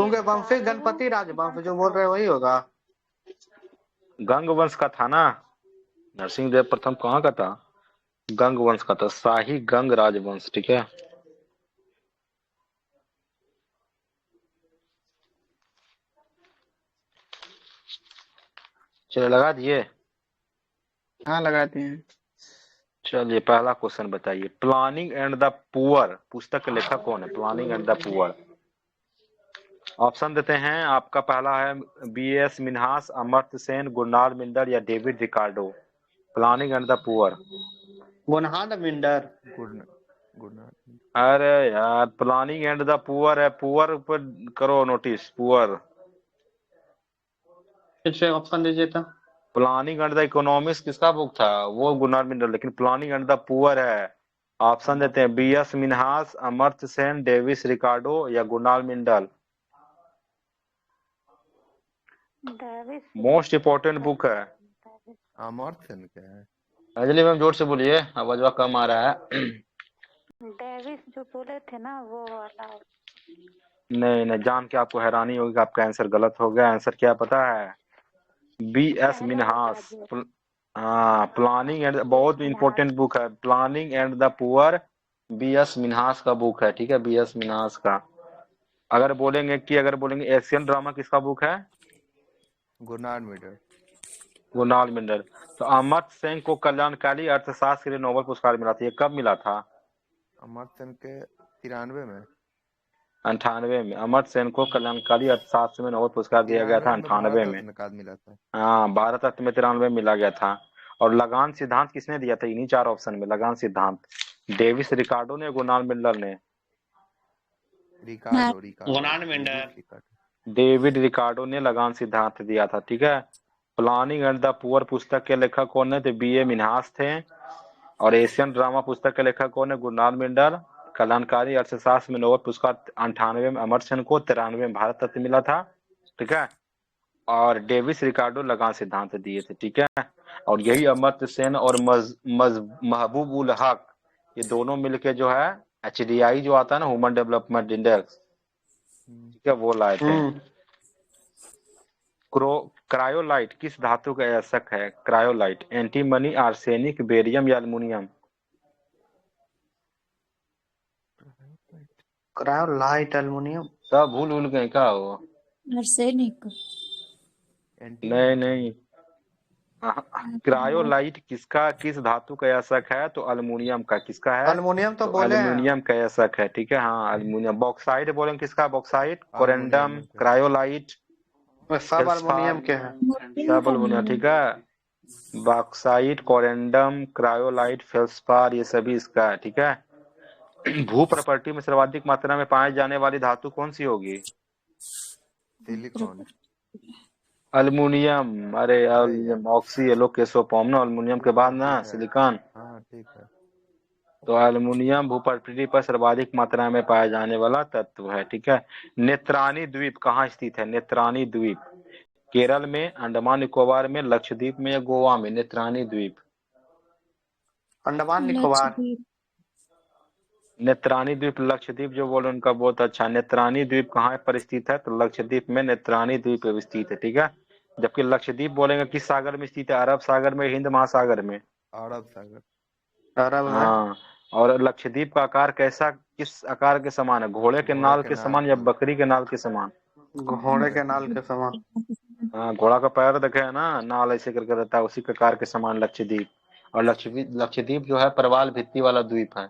क्योंकि वंशी गणपति राजवंश जो बोल रहे हो वही होगा। गंग वंश का था ना, नरसिंहदेव प्रथम कहाँ का था? गंग वंश का था, शाही गंग राजवंश। ठीक है, चलो लगा दिए। हाँ लगाते हैं। चलिए पहला क्वेश्चन बताइए, प्लानिंग एंड द पुअर पुस्तक के लेखक कौन है? Planning and the poor. Option देते हैं आपका, पहला है B.S. Minhas, Amartya Sen, Gunnar Myrdal या David Ricardo. Planning and the poor. Gunnar Myrdal. Good. अरे यार, प्लानिंग एंड द पुअर है, पुअर पर करो नोटिस, पुअर। फिर से ऑप्शन दीजिए तो। प्लानिंग एंड द इकोनॉमिक्स किसका बुक था? वो गुरनाल मिंडर, लेकिन प्लानिंग एंड द पुअर है। ऑप्शन देते हैं B.S. Minhas, Amartya Sen, Davis Ricardo या Gunnar Myrdal. Most important book है। अमर्त्य सेन क्या है? अंजलि मैम जोर से बोलिए, आवाज कम आ रहा है। डेविस जो बोले थे ना वो वाला। नहीं नहीं, जान के आपको हैरानी होगी कि आपका आंसर गलत हो गया। आंसर क्या पता है? B.S. मिन्हास। हाँ, प्लानिंग एंड, बहुत इंपॉर्टेंट बुक है, planning and the poor. B.S. Minhas का बुक है। ठीक है, B.S. मिन्हास का। अगर बोलेंगे एशियन ड्रामा किसका बुक है? गुरनाल मिंडर। गुरनाल मिंडर। तो अमर्त्य सेन को कल्याणकारी अर्थशास्त्र के लिए नोबेल पुरस्कार मिला था, ये कब मिला था? अमर्त्य सेन के 93 में। 98 में। अमर्त्य सेन को कल्याणकारी अर्थशास्त्र में नोबेल पुरस्कार दिया गया था 98 भारत में। रत्न का मिला था। हाँ, भारत रत्न में 93 में मिला गया था। और लगान सिद्धांत किसने दिया था इन्हीं चार ऑप्शन में? लगान सिद्धांत डेविस रिकार्डो ने, गुरनाल मिंडर ने? गुरनाल मिंडर। डेविड रिकार्डो ने लगान सिद्धांत दिया था। ठीक है, प्लानिंग एंड द पुअर पुस्तक के लेखक कौन है? तो B.A. मिन्हास थे। और एशियन ड्रामा पुस्तक के लेखक कौन है? गुरनाल मिंडर। कल्याणकारी अर्थशास्त्र में नोबेल पुरस्कार 98 में अमर्त्य सेन को, 93 में भारत रत्न मिला था। ठीक है, और डेविस रिकार्डो लगान सिद्धांत दिए थे। ठीक है, और यही अमर्त्य सेन और महबूब उल हक, ये दोनों मिलके जो है HDI जो आता है ना, ह्यूमन डेवलपमेंट इंडेक्स, ठीक है, वो लाए थे। क्रायोलाइट किस धातु का एशक है? क्रायोलाइट एंटीमनी, आर्सेनिक, बेरियम या एल्युमिनियम? Cryolite aluminium. सब भूल गए क्या वो? आर्सेनिक। नहीं नहीं, क्रायोलाइट किस धातु का एशक है? तो एल्युमिनियम का। किसका है? एल्युमिनियम तो बोले हैं। एल्युमिनियम का एशक है। ठीक है, हाँ एल्युमिनियम। बॉक्साइट बोलेंगे किसका? बॉक्साइट, कोरेंडम, क्रायोलाइट, सब एल्युमिनियम के हैं। सब एल्युमिनियम। ठीक है, बॉक्साइट, कोरेंडम, क्रायोलाइट, फेल्सपार, ये सभी इसका है। ठीक है, भू प्रॉपर्टी में सर्वाधिक मात्रा में पाए जाने वाली धातु कौन सी होगी? सिलिकॉन। एल्युमिनियम। अरे एल्युमिनियम, ऑक्सी येलो केसोफॉर्म ना, एल्युमिनियम के बाद ना सिलिकॉन। हाँ ठीक है। तो एल्युमिनियम भू प्रकृति पर सर्वाधिक मात्रा में पाया जाने वाला तत्व है। ठीक है, नेत्रानी द्वीप कहाँ स्थित है? नेत्रानी द्वीप केरल में, अंडमान निकोबार में, लक्षद्वीप में या गोवा में? नेत्रानी द्वीप। अंडमान निकोबार। नेत्रानी द्वीप, लक्षद्वीप जो बोले उनका बहुत अच्छा। नेत्रानी द्वीप कहाँ पर स्थित है? तो लक्षद्वीप में नेत्रानी द्वीप स्थित है। ठीक है, जबकि लक्षद्वीप बोलेंगे किस सागर में स्थित है? अरब सागर में, हिंद महासागर में? अरब सागर। अरब में। हाँ, और लक्षद्वीप का आकार कैसा, किस आकार के समान है? घोड़े के नाल के समान या बकरी के नाल के समान? घोड़े के नाल के समान। हाँ, घोड़ा का पैर देखे है ना, नाल ऐसे करके रहता है, उसी के आकार के समान लक्षद्वीप। और लक्षद्वीप जो है प्रवाल भित्ति वाला द्वीप है।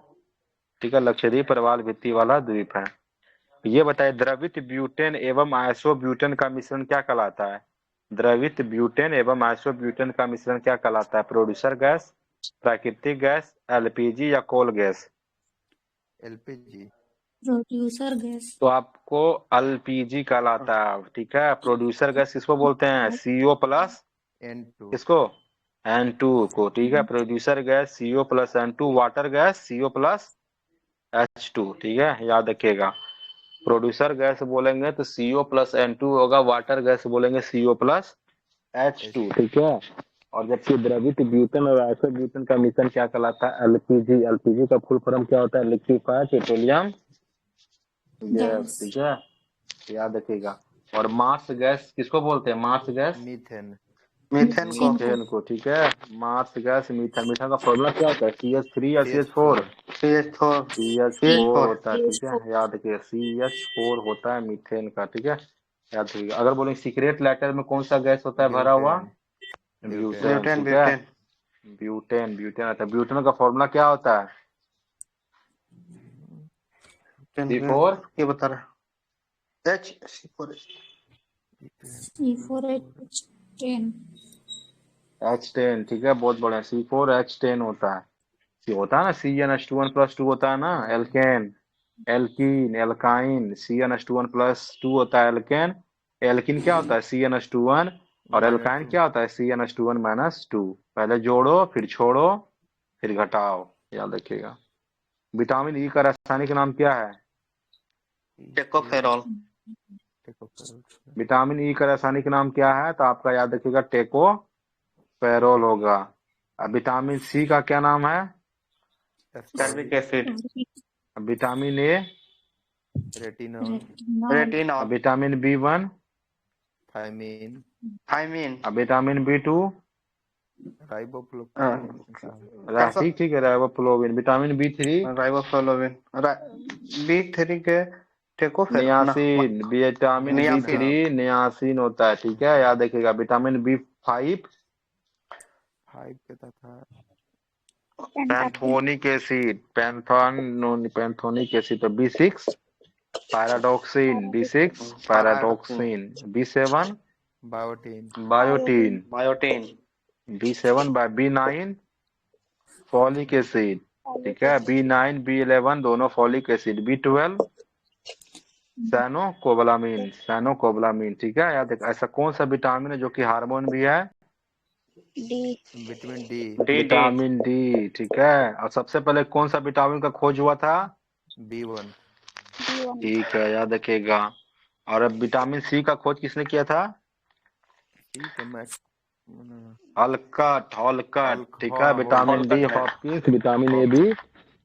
ठीक है, लक्षद्वीप प्रवाल भित्ति वाला द्वीप है। ये बताइए, द्रवित ब्यूटेन एवं आइसोब्यूटेन का मिश्रण क्या कहलाता है? द्रवित ब्यूटेन एवं आइसोब्यूटेन का मिश्रण क्या कहलाता है? प्रोड्यूसर गैस, प्राकृतिक गैस, LPG या coal gas? LPG। Producer gas. तो आपको LPG कहलाता है। ठीक है, प्रोड्यूसर गैस किसको बोलते हैं? CO plus N2। किसको? N2 को। ठीक है, producer gas CO plus N2, water gas CO plus H2। ठीक है, याद रखिएगा, प्रोड्यूसर गैस बोलेंगे तो CO प्लस N2 होगा, वाटर गैस बोलेंगे CO प्लस H2। ठीक है, और जबकि द्रवित ब्यूटेन और आइसोब्यूटेन का मिश्रण क्या कहलाता है? LPG। LPG का फुल फॉर्म क्या होता है? Liquefied petroleum gas. ठीक है, याद रखिएगा। और मार्स गैस किसको बोलते हैं? Marsh gas methane. मीथेन को। मीथेन को, ठीक है। Marsh gas methane. मीथेन का फॉर्मूला क्या होता है? CH3 या CH4? CH4 CH4 होता है, ठीक है, याद रखिए। CH4 होता है मीथेन का, ठीक है, याद रखिएगा। अगर बोलेंगे सीक्रेट लेटर में कौन सा गैस होता है भरा हुआ? ब्यूटेन। ब्यूटेन, ब्यूटेन ठीक है। ब्यूटेन ब्यूटेन, ब्यूटेन आता है। ब्यूटेन का फॉर्मूला क्या होता है? C4 ये बता रहा C4 C4H10 H10, ठीक है, बहुत बढ़िया। C4H10 होता है। सी होता है ना, CnH2n+2 होता है ना, एल्केन, एल्कीन, एल्काइन। CnH2n+2 होता है एल्केन। एल्कीन क्या होता है? CnH2n। और एल्काइन क्या होता है? CnH2n-2। पहले जोड़ो, फिर छोड़ो, फिर घटाओ, याद रखिएगा। विटामिन ई का रासायनिक नाम क्या है? टेकोफेरॉल। विटामिन ई का रासायनिक नाम क्या है? तो आपका याद रखिएगा टेकोफेरोल होगा। अब विटामिन सी का क्या नाम है? कार्बिक acid. Vitamin A? Retinol. Retinol. अब विटामिन B1? थायमीन। थायमीन। अब विटामिन B2? राइबोफ्लोविन। ठीक ठीक है, riboflavin. Vitamin B3? Riboflavin. B3 के टेकोफेरॉल ना। Niacin. Vitamin niacin. B3 niacin होता है, ठीक है, याद रखिएगा। Vitamin B5? 5 के था पैंथोनिक एसिड, पैंथोनिक एसिड। तो B6? Pyridoxine. B6 pyridoxine. B7? Biotin. Biotin. Biotin. B7 bye B9? Folic acid, ठीक है। B9 B11 दोनों folic acid. B12? Cyanocobalamin, cyanocobalamin, ठीक है, याद रखिए। ऐसा कौन सा विटामिन है जो कि हार्मोन भी है? Vitamin D. विटामिन डी, ठीक है। और सबसे पहले कौन सा विटामिन का खोज हुआ था? B1। ठीक है, याद रखिएगा। और अब विटामिन सी का खोज किसने किया था? ठीक है, मैं हॉलकट, हॉलकट, ठीक है। हाँ विटामिन डी हॉलकट। Hopkins, vitamin A B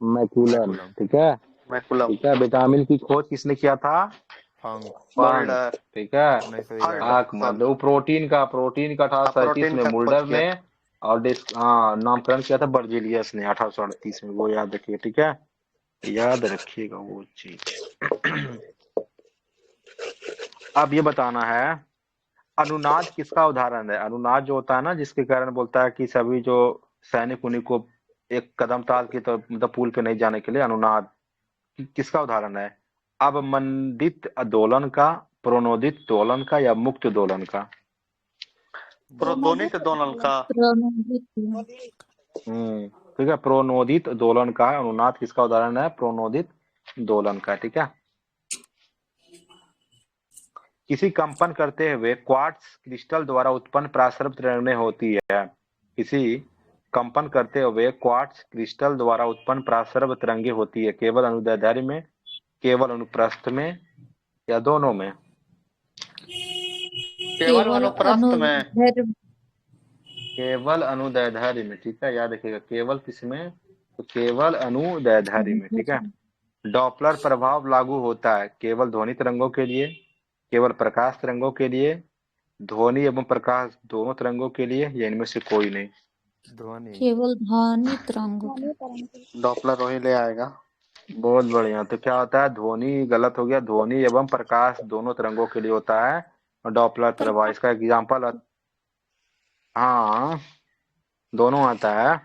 McCollum, McCollum. ठीक है, मैकुलम। ठीक है। विटामिन की खोज किसने किया था? फंग। फंक, मोल्डर। ठीक है। 1911। वो प्रोटीन का 1837 प्रोटीन में का खोज मुल्डर किया ने। था। और नामकरण किया था बर्जीलियस ने 1838 में, वो याद रखिए, ठीक है, याद रखिएगा वो चीज। अब ये बताना है, अनुनाद किसका उदाहरण है? अनुनाद जो होता है ना, जिसके कारण बोलता है कि सभी जो सैनिक उन्हीं को एक कदम टाल के, तो मतलब पुल पे नहीं जाने के लिए, अनुनाद किसका उदाहरण है? अवमंदित दोलन का, प्रणोदित दोलन का, या मुक्त दोलन का? प्रोटोनिक दोनल का। ठीक है, प्रोनोदित दोलन का अनुनाद किसका उदाहरण है? प्रोनोदित दोलन का, ठीक है। किसी कंपन करते हुए क्वार्ट्ज क्रिस्टल द्वारा उत्पन्न प्रासरभ तरंगें होती है। किसी कंपन करते हुए क्वार्ट्ज क्रिस्टल द्वारा उत्पन्न प्रासरभ तरंगें होती है, केवल अनुदैर्ध्य में, केवल अनुप्रस्थ में, या दोनों में? केवल अनुप्रस्थ में। केवल अनुदैर्ध्य में, ठीक है, याद रखिएगा। केवल किसमें? तो केवल अनुदैर्ध्य में, ठीक है। डॉपलर प्रभाव लागू होता है केवल ध्वनि तरंगों के लिए, केवल प्रकाश तरंगों के लिए, ध्वनि एवं प्रकाश दोनों तरंगों के लिए, या इनमें से कोई नहीं? ध्वनि। केवल ध्वनि तरंगों के। डॉपलर वही ले आएगा। बहुत बढ़िया। तो क्या होता है? ध्वनि गलत हो गया। ध्वनि एवं प्रकाश दोनों तरंगों के लिए होता है और डॉपलर प्रभाव, इसका एग्जाम्पल, हाँ, दोनों आता है।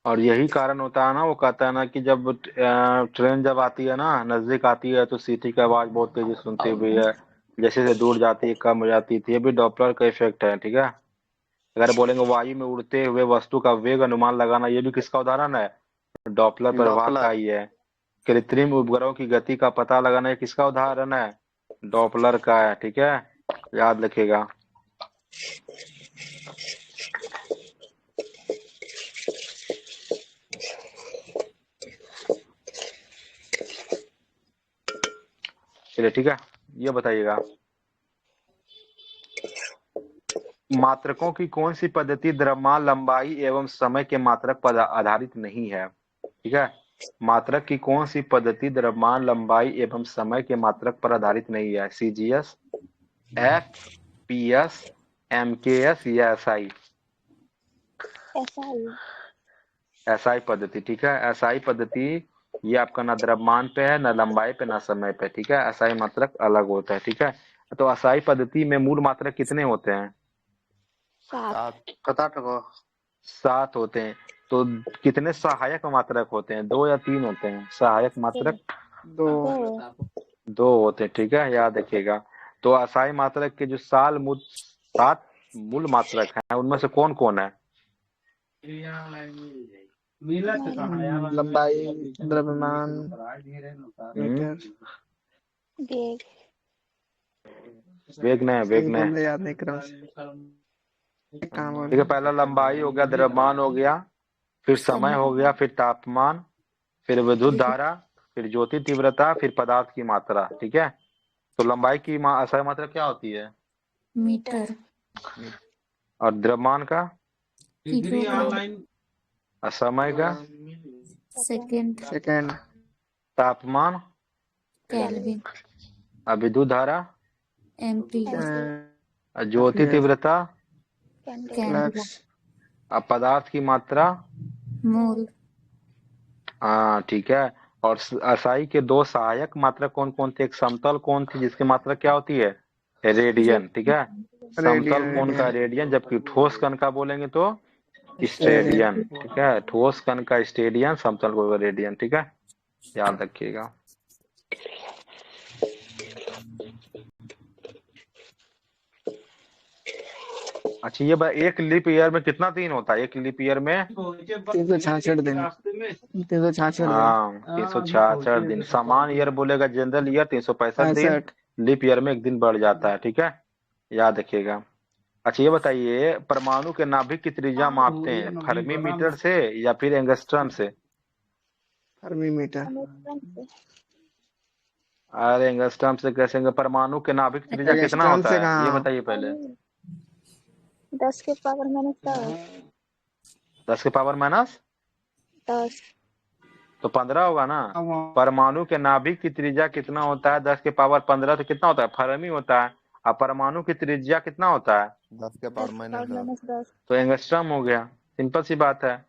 और यही कारण होता है ना, वो कहता है ना कि जब ट्रेन जब आती है ना, नजदीक आती है, तो सीटी की आवाज बहुत तेजी सुनती हुई है, जैसे जैसे दूर जाती है कम हो जाती थी। ये भी डॉपलर का इफेक्ट है, ठीक है। अगर बोलेंगे वायु में उड़ते हुए वस्तु का वेग अनुमान लगाना, ये भी किसका उदाहरण है? डॉपलर प्रभाव का डॉपलर। ही है। कृत्रिम उपग्रहों की गति का पता लगाना, ये किसका उदाहरण है? डॉपलर का है, ठीक है, याद रखिएगा। चलिए, ठीक है, ये बताइएगा, मात्रकों की कौन सी पद्धति द्रव्यमान, लंबाई एवं समय के मात्रक पर आधारित नहीं है? ठीक है, मात्रक की कौन सी पद्धति द्रव्यमान लंबाई एवं समय के मात्रक पर आधारित नहीं है? सीजीएस, एफपीएस, एमकेएस या एसआई? ऐसा ही। एसआई पद्धति, ठीक है। एसआई पद्धति ये आपका ना द्रव्यमान पे है, ना लंबाई पे, ना समय पे, ठीक है। एसआई मात्रक अलग होता है, ठीक है। तो एसआई पद्धति में मूल मात्रक कितने होते हैं? 7। 7 को 7 होते हैं। तो कितने सहायक मात्रक होते हैं? 2 या 3 होते हैं सहायक मात्रक? 2। 2 होते हैं, ठीक है, याद रखिएगा। तो असाई मात्रक के जो 7 मूल मात्रक हैं उनमें से कौन कौन है? लंबाई, द्रव्यमान, मीटर। वेग। वेग नहीं, वेग नहीं, बोल याद नहीं क्रम से। कहाँ बोल ठीक है। पहला लंबाई हो गया, द्रव्यमान हो गया, फिर समय हो गया, फिर तापमान, फिर विद्युत धारा, फिर ज्योति तीव्रता, फिर पदार्थ की मात्रा, ठीक है। तो लंबाई की असाई मात्रा क्या होती है? मीटर। और द्रव्यमान का? किलोग्राम। और समय का? सेकंड। सेकेंड। तापमान? केल्विन। और विद्युत धारा? एम्पीयर। और ज्योति तीव्रता? कैंडल। और पदार्थ की मात्रा? मोल। हाँ, ठीक है। और असाई के 2 सहायक मात्रक कौन कौन थे? एक समतल कोण थी जिसकी मात्रा क्या होती है? रेडियन, ठीक है। समतल कोण का रेडियन, जबकि ठोस कण का बोलेंगे तो स्टेडियन, ठीक है। ठोस कण का स्टेडियन, समतल कोण का रेडियन, ठीक है, याद रखिएगा। अच्छा ये एक लीप ईयर में कितना दिन होता है? एक लीप ईयर में 366 दिन। 366 दिन। हाँ, 366 दिन। समान ईयर बोलेगा जनरल ईयर 365 दिन। 65। लीप ईयर में एक दिन बढ़ जाता है, ठीक है, याद रखिएगा। अच्छा ये बताइए, परमाणु के नाभिक की त्रिज्या मापते हैं फर्मी मीटर से या फिर एंगस्ट्रम से? Fermi metre. अरे एंगस्ट्रम से कैसे? परमाणु के नाभिक की त्रिज्या कितना एंगस्ट्रम होता से है कहाँ? ये बताइए पहले। 10 के पावर -10। 10 के पावर माइनस 10। तो 15 होगा ना। परमाणु के नाभिक की त्रिज्या कितना होता है? 10 के पावर 15 तो कितना होता है? फर्मी होता है। और परमाणु की त्रिज्या कितना होता है? 10 के पावर -10। -10। तो एंगस्ट्रम हो गया, सिंपल सी बात है।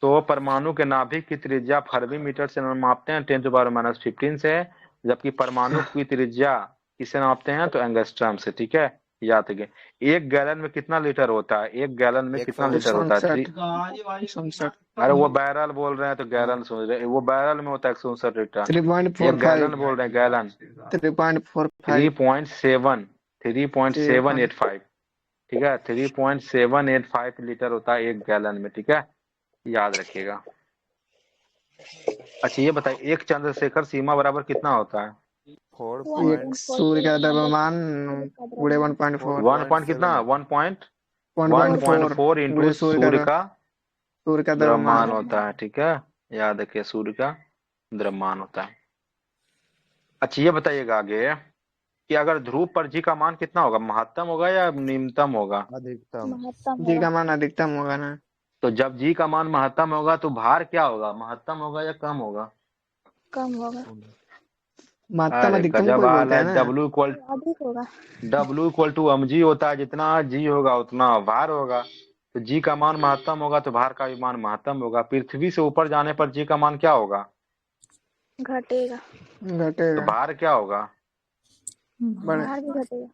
तो परमाणु के नाभिक की त्रिज्या फर्मी मीटर से मापते हैं 10⁻⁻15 से, जबकि परमाणु की त्रिज्या किससे नापते हैं? तो एंगस्ट्रम से, ठीक है, याद रखिए। 1 गैलन में कितना लीटर होता है? 1 गैलन में कितना लीटर होता है? 67। अरे वो बैरल बोल रहे हैं तो गैलन सोच रहे हैं। वो बैरल में होता है 169 लीटर। 3.45। गैलन बोल रहे हैं, गैलन 3.45। 3.785, ठीक है, 3.785 लीटर होता है 1 गैलन में, ठीक है, याद रखिएगा। अच्छा ये बताइए, 1 चंद्रशेखर सीमा बराबर कितना होता है? 1 सूर्य का द्रव्यमान गुणे 1.4। 1 पॉइंट कितना? 1.4 1.4 इंटू सूर्य का द्रव्यमान द्रव्यमान होता है, ठीक है, याद रखिए, सूर्य का द्रव्यमान होता है। अच्छा ये बताइएगा आगे कि अगर ध्रुव पर जी का मान कितना होगा? महत्तम होगा या निम्नतम होगा? अधिकतम। जी का मान अधिकतम होगा ना। तो जब जी का मान महत्तम होगा तो भार क्या होगा? महत्तम होगा या कम होगा? कम होगा। महत्तम अरे अधिकतम गजब कोई हाल बोलता है। है ना। अधिक होगा। W mg होता है, जितना जी होगा उतना भार होगा। तो जी का मान महत्तम होगा तो भार का भी मान महत्तम होगा। पृथ्वी से ऊपर जाने पर जी का मान क्या होगा? घटेगा। तो घटेगा। भार क्या होगा? बढ़े। भार भी घटेगा।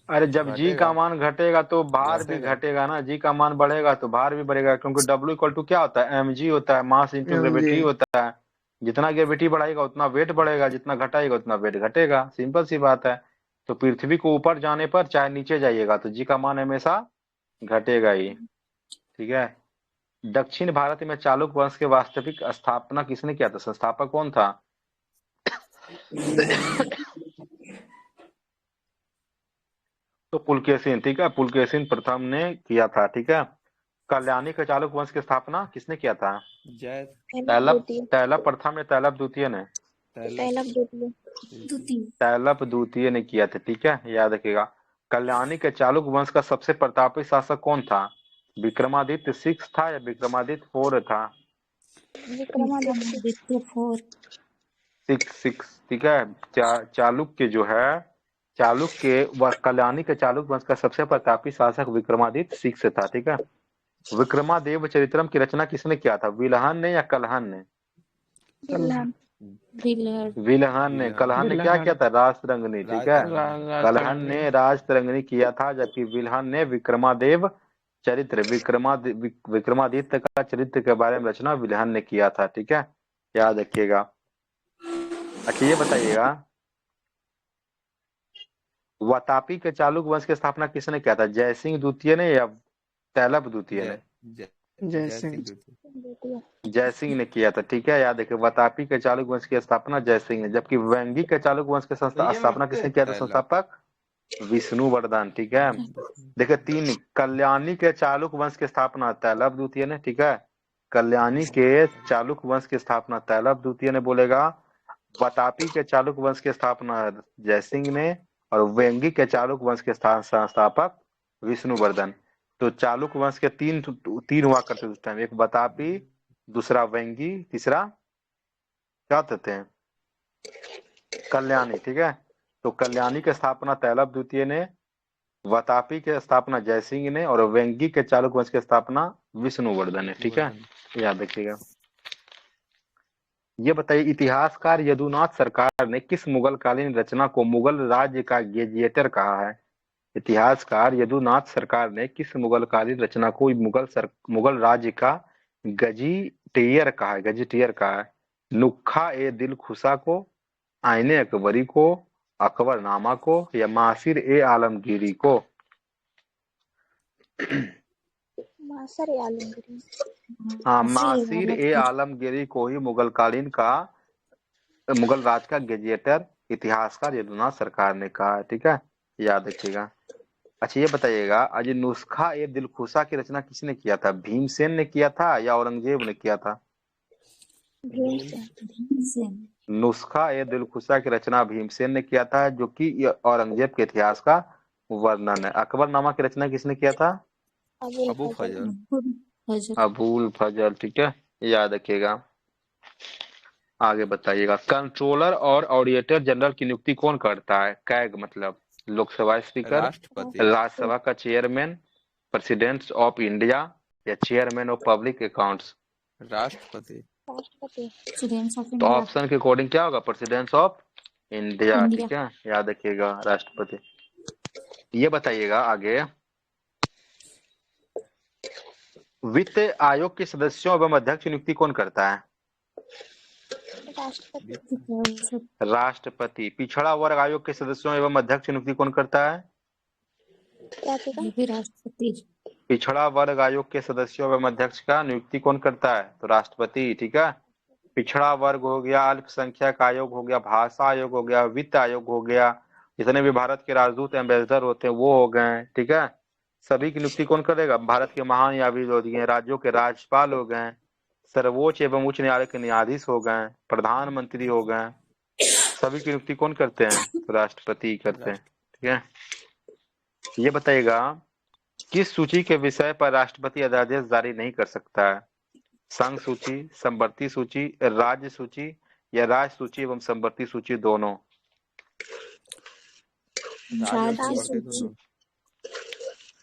अरे जब जी का मान घटेगा तो भार भी घटेगा। घटेगा ना। जी का मान बढ़ेगा तो भार भी बढ़ेगा, क्योंकि W क्या होता है? mg होता है, मास इंटू ग्रेविटी होता है। जितना ग्रेविटी बढ़ाएगा उतना वेट बढ़ेगा, जितना घटाएगा उतना वेट घटेगा, सिंपल सी बात है। तो पृथ्वी को ऊपर जाने पर चाहे नीचे जाइएगा तो जी का मान हमेशा घटेगा ही, ठीक है। दक्षिण भारत में चालुक्य वंश के वास्तविक स्थापना किसने किया था? संस्थापक कौन था? तो पुलकेशिन, ठीक है, पुलकेशिन प्रथम ने किया था, ठीक है। कल्याणी के चालुक्य वंश की स्थापना किसने किया था? जय तैलप प्रथम या तैलप द्वितीय ने? तैलप द्वितीय ने किया था, ठीक है, याद रखिएगा। कल्याणी के चालुक्य वंश का सबसे प्रतापी शासक कौन था? विक्रमादित्य 6 था या विक्रमादित्य 4 था? विक्रमादित्य 4। 6 ठीक है। चालुक्य जो है, चालुक्य व कल्याणी के चालुक्य वंश का सबसे प्रतापी शासक विक्रमादित्य 6 था। ठीक है। विक्रमादेव चरित्रम की रचना किसने किया था, विलहन ने या कलहन ने? विलहन। विलहन ने। कलहन ने क्या किया था, राजतरंगिणी। ठीक है। कलहन राजतरंगिणी। ने राजतरंगिणी किया था, जबकि विलहन ने विक्रमादेव चरित्र विक्रमादित्य का चरित्र के बारे में रचना विलहन ने किया था। ठीक है, याद रखिएगा। अच्छा ये बताइएगा, वातापी के चालुक्य वंश की स्थापना किसने किया था, जयसिंह द्वितीय ने या तैलप द्वितीय ने? जयसिंह। जयसिंह ने किया था। ठीक है, याद रखिए, वातापी के चालुक्य वंश की स्थापना जयसिंह ने, जबकि वेंगी के चालुक्य वंश की स्थापना किसने किया था, संस्थापक विष्णुवर्धन। ठीक है। देखिए 3, कल्याणी के चालुक्य वंश की स्थापना तैलप द्वितीय ने। ठीक है, कल्याणी के चालुक्य वंश की स्थापना तैलप द्वितीय ने बोलेगा। वातापी के चालुक्य वंश की स्थापना जयसिंह ने, और वेंगी के चालुक्य वंश के संस्थापक विष्णुवर्धन। तो चालुक्य वंश के तीन हुआ करते उस टाइम, एक वातापी, दूसरा वेंगी, तीसरा क्या कहते हैं, कल्याणी। ठीक है, तो कल्याणी की स्थापना तैलप द्वितीय ने, वातापी की स्थापना जयसिंह ने, और वेंगी के चालुक्य वंश की स्थापना विष्णुवर्धन ने। ठीक है, याद रखिएगा। ये बताइए, इतिहासकार यदुनाथ सरकार ने किस मुगल कालीन रचना को मुगल राज्य का गेजेटर कहा है? इतिहासकार यदुनाथ सरकार ने किस मुगल कालीन रचना को मुगल राज्य का गजीटियर कहा है? गजीटियर कहा है। नुक्खा ए दिल खुशा को, आईने अकबरी को, अकबरनामा को, या मासिर ए आलमगीरी को? मासर आलमगीरी। हाँ, मासिर ए आलमगीरी को ही मुगल राज का गेजेटर इतिहासकार यदुनाथ सरकार ने कहा है। ठीक है, याद रखिएगा। अच्छा ये बताइएगा, आज नुस्खा ए दिलखुशा की रचना किसने किया था, भीमसेन ने किया था या औरंगजेब ने किया था? भीमसेन। नुस्खा ए दिलखुशा की रचना भीमसेन ने किया था, जो कि औरंगजेब के इतिहास का वर्णन है। अकबरनामा की रचना किसने किया था? अबू फजल। अबुल फजल। ठीक है, याद रखिएगा। आगे बताइएगा, कंट्रोलर और ऑडिटर जनरल की नियुक्ति कौन करता है? कैग मतलब लोकसभा स्पीकर, राष्ट्रपति। राज्यसभा का चेयरमैन, प्रेसिडेंट ऑफ इंडिया, या चेयरमैन ऑफ पब्लिक अकाउंट्स? राष्ट्रपति। तो ऑप्शन के अकॉर्डिंग क्या होगा, प्रेसिडेंट ऑफ इंडिया। ठीक है, याद रखिएगा, राष्ट्रपति। ये बताइएगा आगे, वित्त आयोग के सदस्यों एवं अध्यक्ष की नियुक्ति कौन करता है? राष्ट्रपति। पिछड़ा वर्ग आयोग के सदस्यों एवं अध्यक्ष की नियुक्ति कौन करता है? राष्ट्रपति। पिछड़ा वर्ग आयोग के सदस्यों एवं अध्यक्ष का नियुक्ति कौन करता है? तो राष्ट्रपति। ठीक है, पिछड़ा वर्ग हो गया, अल्पसंख्यक आयोग हो गया, भाषा आयोग हो गया, वित्त आयोग हो गया, जितने भी भारत के राजदूत एम्बेसडर होते हैं वो हो गए। ठीक है, सभी की नियुक्ति कौन करेगा? भारत के महान न्यायाधीश, राज्यों के राज्यपाल हो गए, सर्वोच्च एवं उच्च न्यायालय के न्यायाधीश हो गए, प्रधानमंत्री हो गए, सभी की नियुक्ति कौन करते हैं? तो राष्ट्रपति करते हैं। ठीक है, ये बताइएगा, किस सूची के विषय पर राष्ट्रपति अध्यादेश जारी नहीं कर सकता है? संघ सूची, संवर्ती सूची, राज्य सूची, या राज्य सूची एवं संवर्ती सूची दोनों?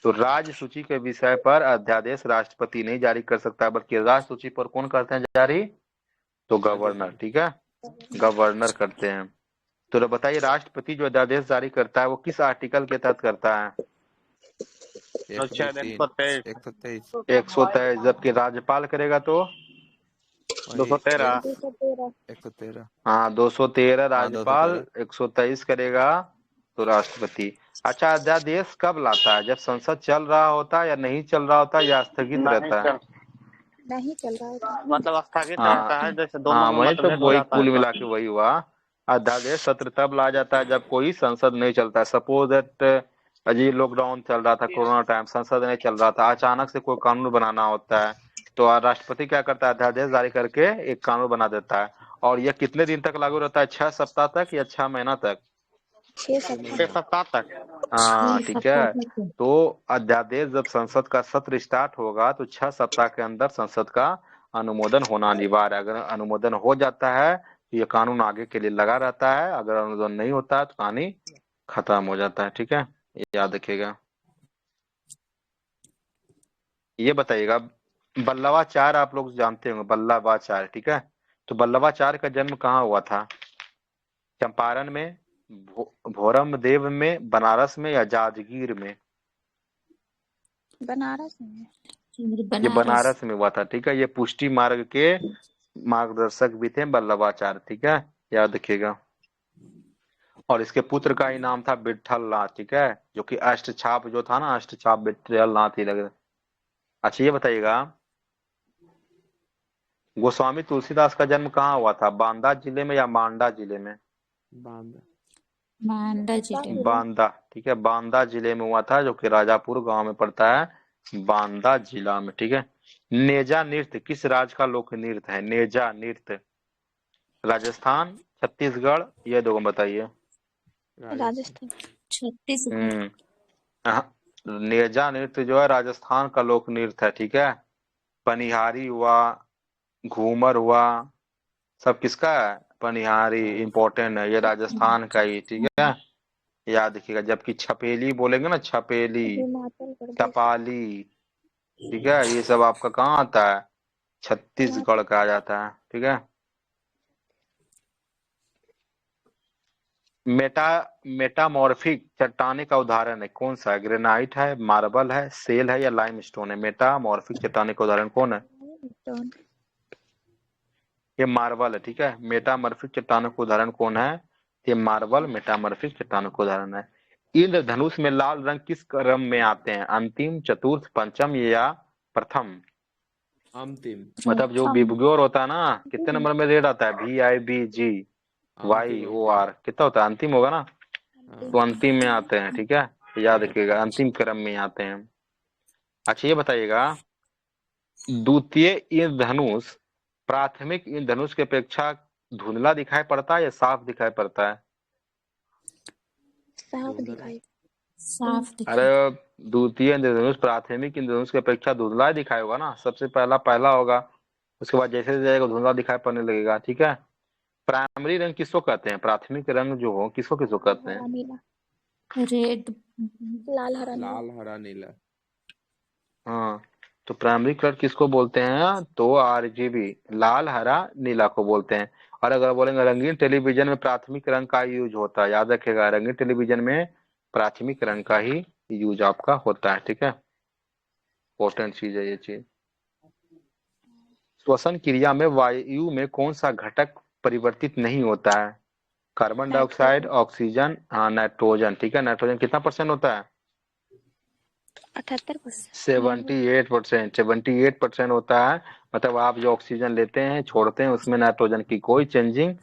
तो राज्य सूची के विषय पर अध्यादेश राष्ट्रपति नहीं जारी कर सकता, बल्कि राज्य सूची पर कौन करते हैं जारी? तो गवर्नर। ठीक है, गवर्नर करते हैं। तो बताइए, राष्ट्रपति जो अध्यादेश जारी करता है वो किस आर्टिकल के तहत करता है? 123। जबकि राज्यपाल करेगा तो 213। हाँ, 213 राज्यपाल, 123 करेगा तो राष्ट्रपति। अच्छा, अध्यादेश कब लाता है? जब संसद चल रहा होता है, या नहीं चल रहा होता है, या स्थगित रहता है? नहीं चल रहा होता। मतलब स्थगित रहता है, जैसे दोनों हाँ, में वही मतभेद तो हो वही जाता कुल है। मिला के वही हुआ। अध्यादेश सत्र तब ला जाता है जब कोई संसद नहीं चलता है। सपोज दैट अजी लॉकडाउन चल रहा था, कोरोना टाइम, संसद नहीं चल रहा था, अचानक से कोई कानून बनाना होता है, तो राष्ट्रपति क्या करता है? अध्यादेश जारी करके एक कानून बना देता है। और यह कितने दिन तक लागू रहता है? 6 सप्ताह तक या 6 महीना तक? 6 सप्ताह तक। हाँ, ठीक है। तो अध्यादेश जब संसद का सत्र स्टार्ट होगा तो 6 सप्ताह के अंदर संसद का अनुमोदन होना अनिवार्य है। अगर अनुमोदन हो जाता है तो ये कानून आगे के लिए लगा रहता है, अगर अनुमोदन नहीं होता है तो कहानी खत्म हो जाता है। ठीक है, ये याद रखिएगा। ये बताइएगा, बल्लवाचार आप लोग जानते होंगे, बल्लवाचार, ठीक है। तो बल्लवाचार का जन्म कहाँ हुआ था? चंपारण में, भोरम देव में, बनारस में या जाजगीर में? बनारस में। ये बनारस में हुआ था। ठीक है, ये पुष्टि मार्ग के मार्गदर्शक भी थे बल्लवाचार्य। ठीक है, याद रखिएगा। और इसके पुत्र का ही नाम था विठलनाथ। ठीक है, जो कि अष्टछाप जो था ना, अष्टछाप विठलनाथ ही लगे। अच्छा ये बताइएगा, गोस्वामी तुलसीदास का जन्म कहाँ हुआ था? बांदा जिले में या मांडा जिले में? बांदा। मांडा जिले में। बांदा, ठीक है, बांदा जिले में हुआ था, जो कि राजापुर गांव में पड़ता है, बांदा जिला में। ठीक है। नेजा नृत्य किस राज्य का लोक नृत्य है? नेजा नृत्य राजस्थान, छत्तीसगढ़, ये दो बताइए। राजस्थान। छत्तीसगढ़। नेजा नृत्य जो है राजस्थान का लोक नृत्य है। ठीक है, पनिहारी हुआ, घूमर हुआ, सब किसका है? पनिहारी इंपॉर्टेंट है, ये राजस्थान का ही। ठीक है, याद रखिएगा। जबकि छपेली बोलेंगे ना, छपेली, हिमाचल प्रदेश। टपाली, ठीक है, ये सब आपका कहाँ आता है? छत्तीसगढ़ का आ जाता है। ठीक है। मेटामॉर्फिक चट्टाने का उदाहरण है कौन सा है? ग्रेनाइट है, मार्बल है, सेल है या लाइमस्टोन है? मेटामॉर्फिक चट्टाने का उदाहरण कौन है? ये मार्बल है। ठीक है, मेटामॉर्फिक चट्टानों का उदाहरण कौन है? ये मार्बल मेटामॉर्फिक चट्टानों का उदाहरण है। इंद्रधनुष में लाल रंग किस क्रम में आते हैं? अंतिम, चतुर्थ, पंचम या प्रथम? अंतिम। मतलब जो विबग्योर होता है ना, कितने नंबर में रेड आता है? VIBGYOR, कितना होता है? अंतिम होगा ना, तो अंतिम में आते हैं। ठीक है, याद रखिएगा, अंतिम क्रम में आते हैं। अच्छा ये बताइएगा, द्वितीय इंद्रधनुष प्राथमिक इंद्रधनुष की अपेक्षा धुंधला दिखाई पड़ता है या साफ दिखाई पड़ता है? साफ दिखाई। साफ दिखाई। अरे द्वितीय इंद्रधनुष प्राथमिक इंद्रधनुष की अपेक्षा धुंधला दिखाई होगा ना, सबसे पहला होगा, उसके बाद जैसे जाएगा धुंधला दिखाई पड़ने लगेगा। ठीक है। प्राइमरी रंग किसको कहते हैं? प्राथमिक रंग जो हो किसको किसको कहते हैं? नीला। रेड। लाल हरा नीला। लाल हरा नीला। हाँ, तो प्राइमरी कलर किसको बोलते हैं? तो RGB, लाल हरा नीला को बोलते हैं। और अगर बोलेंगे रंगीन टेलीविजन में प्राथमिक रंग का यूज होता है, याद रखेगा, रंगीन टेलीविजन में प्राथमिक रंग का ही यूज आपका होता है। ठीक है, इंपॉर्टेंट चीज है ये चीज। श्वसन क्रिया में वायु में कौन सा घटक परिवर्तित नहीं होता है? कार्बन डाइऑक्साइड, ऑक्सीजन, हाँ नाइट्रोजन। ठीक है, नाइट्रोजन कितना % होता है? 78%। 78% होता है। मतलब आप जो ऑक्सीजन लेते हैं छोड़ते हैं, उसमें नाइट्रोजन की कोई चेंजिंग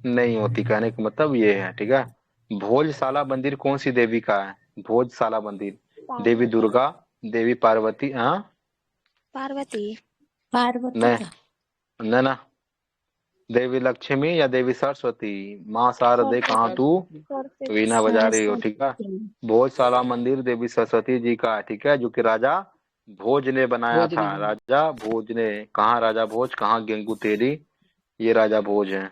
नहीं होती, कहने का मतलब ये है। ठीक है। भोजशाला मंदिर कौन सी देवी का है? भोजशाला मंदिर, देवी दुर्गा, देवी पार्वती, हाँ पार्वती। पार्वती नहीं का। नहीं ना, देवी लक्ष्मी या देवी सरस्वती? माँ शारदे कहाँ तू वीणा बजा रही हो? ठीक है, भोजशाला मंदिर देवी सरस्वती जी का है। ठीक है, जो कि राजा भोज ने बनाया भोज था। ने। राजा भोज ने, कहाँ राजा भोज, कहाँ गेंगू तेरी, ये राजा भोज है।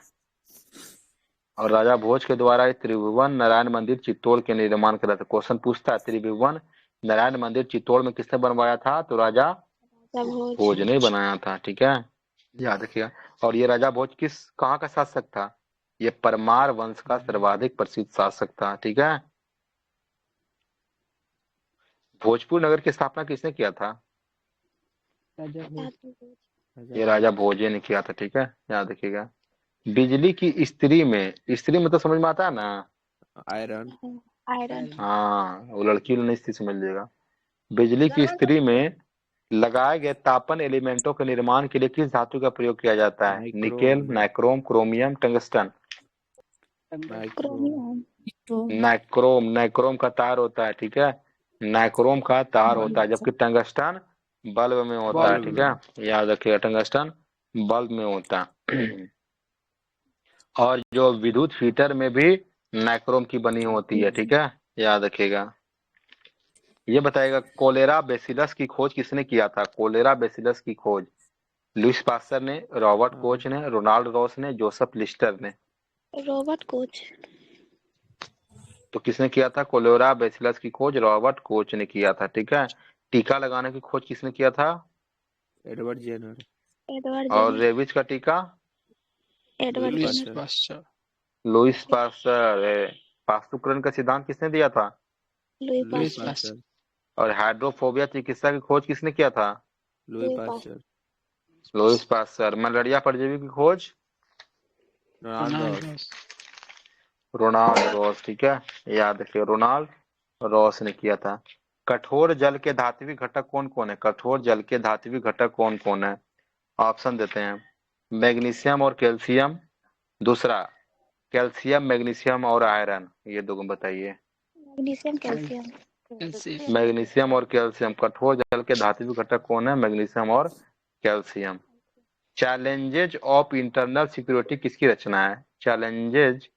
और राजा भोज के द्वारा त्रिभुवन नारायण मंदिर चित्तौड़ के निर्माण करा था। क्वेश्चन पूछता है त्रिभुवन नारायण मंदिर चित्तौड़ में किसने बनवाया था? तो राजा भोज ने बनाया था। ठीक है, याद रखिएगा। और ये राजा भोज कहाँ का शासक था? ये परमार वंश का सर्वाधिक प्रसिद्ध शासक था। ठीक है। भोजपुर नगर की स्थापना किसने किया था? ये राजा भोजे ने किया था। ठीक है, याद रखिएगा। बिजली की स्त्री में, स्त्री मतलब समझ में आता है ना? आयरन। आयरन। हाँ, वो लड़की नहीं स्त्री समझ लेगा। बिजली की स्त्री में लगाए गए तापन एलिमेंटों के निर्माण के लिए किस धातु का प्रयोग किया जाता है? Nickel, nichrome, chromium, tungsten? Nichrome का तार होता है। ठीक है, नाइक्रोम का तार होता है, जबकि टंगस्टन बल्ब में होता है। ठीक है, याद रखिएगा, टंगस्टन बल्ब में होता है। और जो विद्युत हीटर में भी नाइक्रोम की बनी होती है। ठीक है, याद रखिएगा। ये बताएगा, कोलेरा बेसिलस की खोज किसने किया था? कोलेरा बेसिलस की खोज लुइस पास्चर ने, रॉबर्ट हाँ। कोच ने, रोनाल्ड रॉस ने, जोसेफ लिस्टर ने। Robert Koch. तो किसने किया था? कोलेरा बैसिलस की खोज रॉबर्ट कोच ने किया था, ठीक है। टीका लगाने की खोज किसने किया था? Edward Jenner. एडवर्ड और जेनर। रेबिज का टीका? Edward Louis Jenner. Pasteur. Louis Pasteur. पास्तुकरण का सिद्धांत किसने दिया था? Louis Louis Pasteur. पास्चर। और हाइड्रोफोबिया चिकित्सा की खोज किसने किया था? Louis Louis Pasteur. Louis Pasteur. Malaria परजीवी की खोज? Ronald Ross. रोनाल्ड रॉस, ठीक है, याद रखिए, रोनाल्ड रॉस ने किया था। कठोर जल के धात्विक घटक कौन कौन है? कठोर जल के धात्विक घटक कौन कौन है? ऑप्शन देते हैं, मैग्नीशियम और कैल्शियम, दूसरा कैल्शियम मैग्नीशियम और आयरन, ये दो बताइए। Magnesium calcium. मैग्नीशियम और कैल्शियम। कठोर जल के धात्विक घटक कौन है? मैग्नीशियम और calcium. Challenges of internal security किसकी रचना है? चैलेंजेज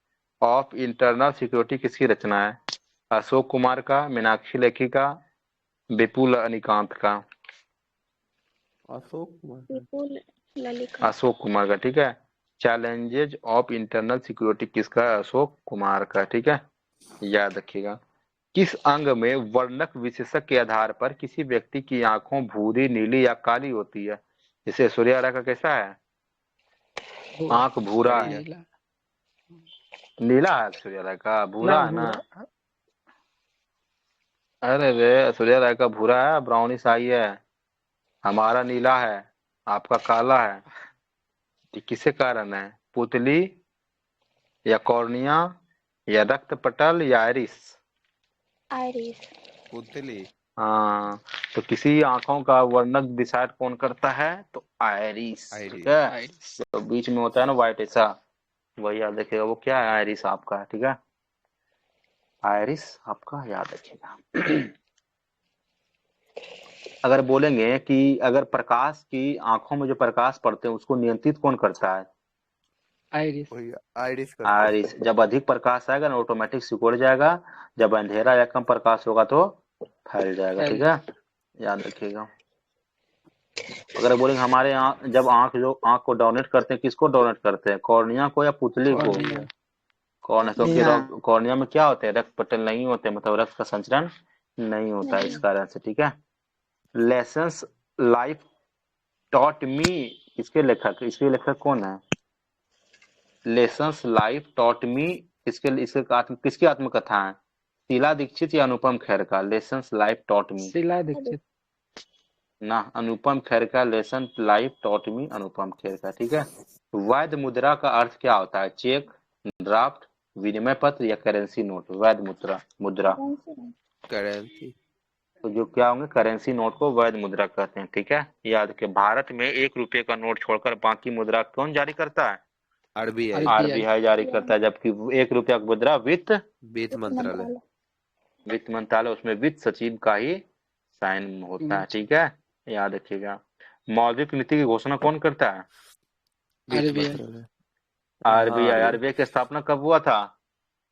ऑफ इंटरनल सिक्योरिटी किसकी रचना है? अशोक कुमार का, मीनाक्षी लेखी का, विपुल अनिकांत का? अशोक कुमार। विपुल ललिका। अशोक कुमार का, ठीक है। चैलेंजेज ऑफ इंटरनल सिक्योरिटी किसका? अशोक कुमार का, ठीक है, याद रखिएगा। किस अंग में वर्णक विशेषक के आधार पर किसी व्यक्ति की आंखों भूरी, नीली या काली होती है? जैसे सूर्या का कैसा है? आंख भूरा है, नीला है। सूर्या का भूरा है ना? अरे रे, सूर्या राय का भूरा है, ब्राउनिश आई है। हमारा नीला है, आपका काला है। ये किसके कारण है? पुतली या कॉर्निया या रक्त पटल या आइरिस? आइरिस। पुतली। हाँ, तो किसी आंखों का वर्णक डिसाइड कौन करता है? तो आइरिस, ठीक है। तो बीच में होता है ना व्हाइट ऐसा, वही याद रखिएगा। वो क्या है? आइरिस आपका, ठीक है, आइरिस आपका, याद रखिएगा। अगर बोलेंगे कि अगर प्रकाश की आंखों में जो प्रकाश पड़ते हैं उसको नियंत्रित कौन करता है? आइरिस करता है। आइरिस। जब अधिक प्रकाश आएगा ना ऑटोमेटिक सिकुड़ जाएगा, जब अंधेरा या कम प्रकाश होगा तो फैल जाएगा, ठीक है, याद रखिएगा। अगर बोलेंगे हमारे यहाँ जब आंख को डोनेट करते हैं, किसको डोनेट करते हैं? कॉर्निया को या पुतली को? कॉर्निया, क्योंकि कॉर्निया में क्या होते हैं? रक्त पटल नहीं होते, मतलब रक्त का संचरण नहीं होता है, इस कारण से, ठीक है। लेसन्स लाइफ टॉट मी इसके लेखक कौन है? लेसन्स लाइफ टॉट मी किसकी आत्मकथा है? शीला दीक्षित या अनुपम खेर का? Lessons life taught me. Sheila Dikshit ना, अनुपम खेर का। Lesson life taught me, Anupam Kher का, ठीक है। वैध मुद्रा का अर्थ क्या होता है? चेक, ड्राफ्ट, विनिमय पत्र या करेंसी नोट? वैध मुद्रा करेंसी। तो जो क्या होंगे? करेंसी नोट को वैध मुद्रा कहते हैं, ठीक है, याद रखिए। भारत में 1 रुपये का नोट छोड़कर बाकी मुद्रा कौन जारी करता है? आरबीआई जारी करता है, जबकि 1 रुपया का मुद्रा वित्त मंत्रालय, उसमें वित्त सचिव का ही साइन होता है, ठीक है, याद रखिएगा। मौद्रिक नीति की घोषणा कौन करता है? आरबीआई। आरबीआई की स्थापना कब हुआ था?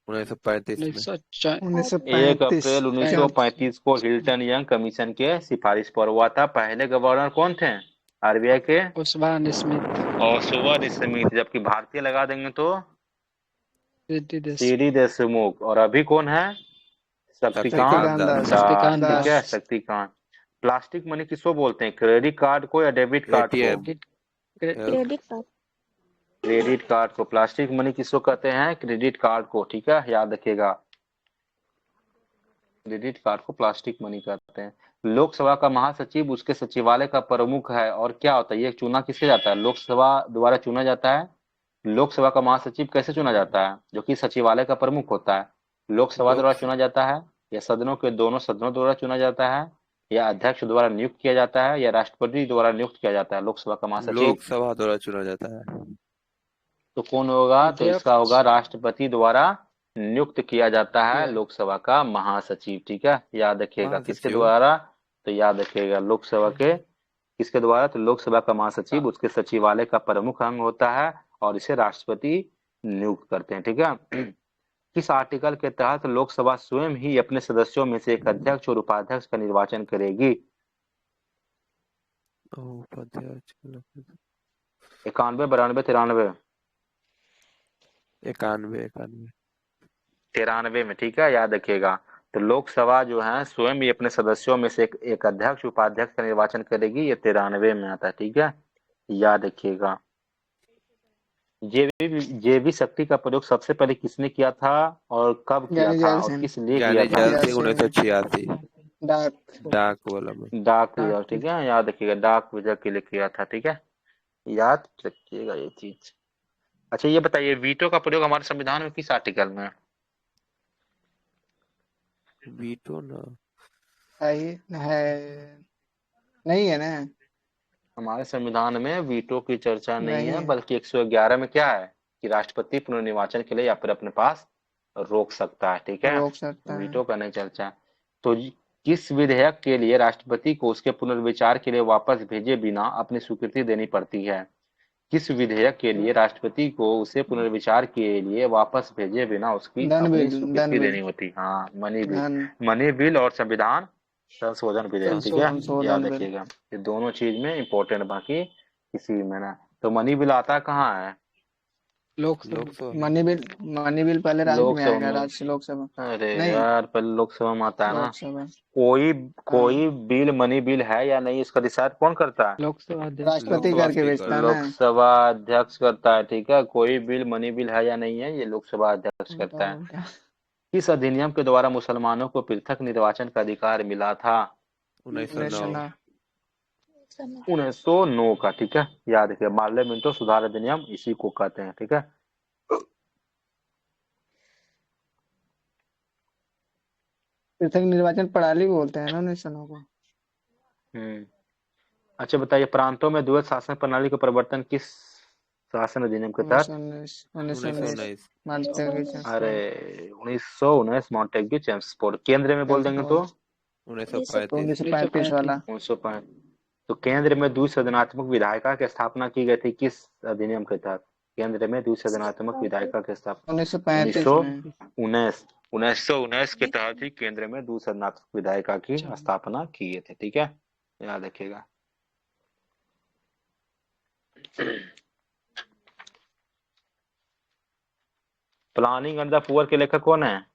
1935 में। 1 अप्रैल 1935 को हिल्टन यंग कमीशन के सिफारिश पर हुआ था। पहले गवर्नर कौन थे आरबीआई के? ओसवान स्मिथ। जबकि भारतीय लगा देंगे तो सीडी देशमुख। और अभी कौन है? शक्तिकांत दास, ठीक है, शक्तिकांत। प्लास्टिक मनी किसको बोलते हैं? क्रेडिट कार्ड को या डेबिट कार्ड को? क्रेडिट कार्ड को। प्लास्टिक मनी किसको कहते हैं? क्रेडिट कार्ड को, ठीक है, याद रखिएगा। क्रेडिट कार्ड को प्लास्टिक मनी कहते हैं। लोकसभा का महासचिव उसके सचिवालय का प्रमुख है। और क्या होता है? ये चुना किससे जाता है? लोकसभा द्वारा चुना जाता है। लोकसभा का महासचिव कैसे चुना जाता है? जो कि सचिवालय का प्रमुख होता है। लोकसभा द्वारा चुना जाता है, या सदनों के दोनों सदनों द्वारा चुना जाता है, या अध्यक्ष द्वारा नियुक्त किया जाता है, या राष्ट्रपति द्वारा नियुक्त किया जाता है लोकसभा का महासचिव? लोकसभा द्वारा चुना जाता है। तो कौन होगा? तो इसका होगा राष्ट्रपति द्वारा नियुक्त किया जाता है लोकसभा का महासचिव, ठीक है, याद रखिएगा। किसके द्वारा? तो याद रखिएगा लोकसभा के किसके द्वारा? तो लोकसभा का महासचिव उसके सचिवालय का प्रमुख अंग होता है और इसे राष्ट्रपति नियुक्त करते हैं, ठीक है। किस आर्टिकल के तहत लोकसभा स्वयं ही अपने सदस्यों में से एक अध्यक्ष और उपाध्यक्ष का निर्वाचन करेगी? उपाध्याय 91, 92, 93? 91 93 में, ठीक है, याद रखिएगा। तो लोकसभा जो है स्वयं ही अपने सदस्यों में से एक अध्यक्ष उपाध्यक्ष का निर्वाचन करेगी, ये 93 में आता है, ठीक है, याद रखिएगा। जेबी शक्ति का प्रयोग सबसे पहले किसने किया था और कब किया ज्ञानी था जैल और सिंह। किस लिए किया ज्ञानी था? जैल सिंह 1986 डाक डाक वाला में। डाक विजय, ठीक है, याद रखिएगा, डाक विजय के लिए किया था, ठीक है, याद रखिएगा ये चीज। अच्छा ये बताइए, वीटो का प्रयोग हमारे संविधान में किस आर्टिकल में है? वीटो ना है नहीं है ना? हमारे संविधान में वीटो की चर्चा नहीं नहीं है, है। बल्कि 111 में क्या है कि राष्ट्रपति पुनर्निर्वाचन के लिए या फिर अपने पास रोक सकता है, ठीक है, रोक सकता है। वीटो का नहीं चर्चा। तो किस विधेयक के लिए राष्ट्रपति को उसके पुनर्विचार के लिए वापस भेजे बिना अपनी स्वीकृति देनी पड़ती है? किस विधेयक के लिए राष्ट्रपति को उसे पुनर्विचार के लिए वापस भेजे बिना उसकी धन अपनी बिल स्वीकृति देनी होती? हाँ, मनी बिल। धन मनी बिल और संविधान संशोधन विधेयक, ठीक है, संशोधन याद बिल। रखिएगा, ये दोनों चीज में इम्पोर्टेंट, बाकी किसी में ना। तो मनी बिल आता कहाँ है? लोकसभा मनी बिल पहले राज्य में लोकसभा आएगा, में। राज्य लोकसभा अरे नहीं, यार, पहले लोकसभा में आता है ना। लोकसभा। कोई बिल मनी बिल है या नहीं, इसका डिसाइड कौन करता है? राष्ट्रपति लोकसभा करके भेजता है ना। लोकसभा अध्यक्ष करता है, ठीक है, कोई बिल मनी बिल है या नहीं है, ये लोकसभा अध्यक्ष करता है। बताओ। किस अधिनियम के द्वारा मुसलमानों को पृथक निर्वाचन का अधिकार मिला था? 1909 1909 का, ठीक है, याद रखिए, पार्लियामेंटो सुधार अधिनियम इसी को कहते हैं, ठीक है। पृथक निर्वाचन प्रणाली बोलते हैं ना 1909 को। अच्छा बताइए, प्रांतों में द्वैध शासन प्रणाली का प्रवर्तन किस शासन अधिनियम के तहत? 1919 अरे 1919 मॉन्टेग्यू चेम्सफोर्ड। केंद्र में बोल देंगे तो 1935 वाला 1905। तो केंद्र में द्विसदनात्मक विधायिका की स्थापना की गई थी किस अधिनियम के तहत? केंद्र में द्विसदनात्मक विधायिका की स्थापना 1935 में। 1919 के तहत ही केंद्र में द्विसदनात्मक विधायिका की स्थापना की गई थी, ठीक है, याद रखिएगा। प्लानिंग एंड द पुअर के लेखक कौन है?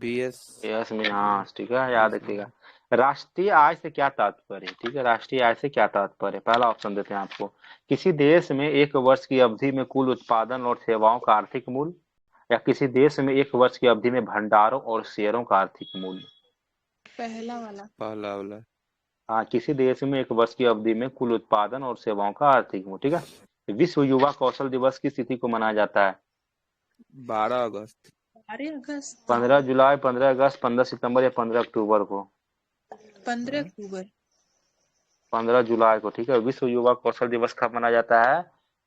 BS मिन्हास, ठीक है, याद रखिएगा। राष्ट्रीय आय से क्या तात्पर्य है? ठीक है, राष्ट्रीय आय से क्या तात्पर्य है? पहला ऑप्शन देते हैं आपको, किसी देश में एक वर्ष की अवधि में कुल उत्पादन और सेवाओं का आर्थिक मूल्य, या किसी देश में एक वर्ष की अवधि में भंडारों और शेयरों का आर्थिक मूल्य। पहला वाला। हाँ, किसी देश में एक वर्ष की अवधि में कुल उत्पादन और सेवाओं का आर्थिक मूल्य, ठीक है। विश्व युवा कौशल दिवस किस तिथि को मनाया जाता है? 12 अगस्त 15 जुलाई, 15 अगस्त, 15 सितंबर या 15 अक्टूबर को? 15 जुलाई को, ठीक है। विश्व युवा कौशल दिवस कब मनाया जाता है?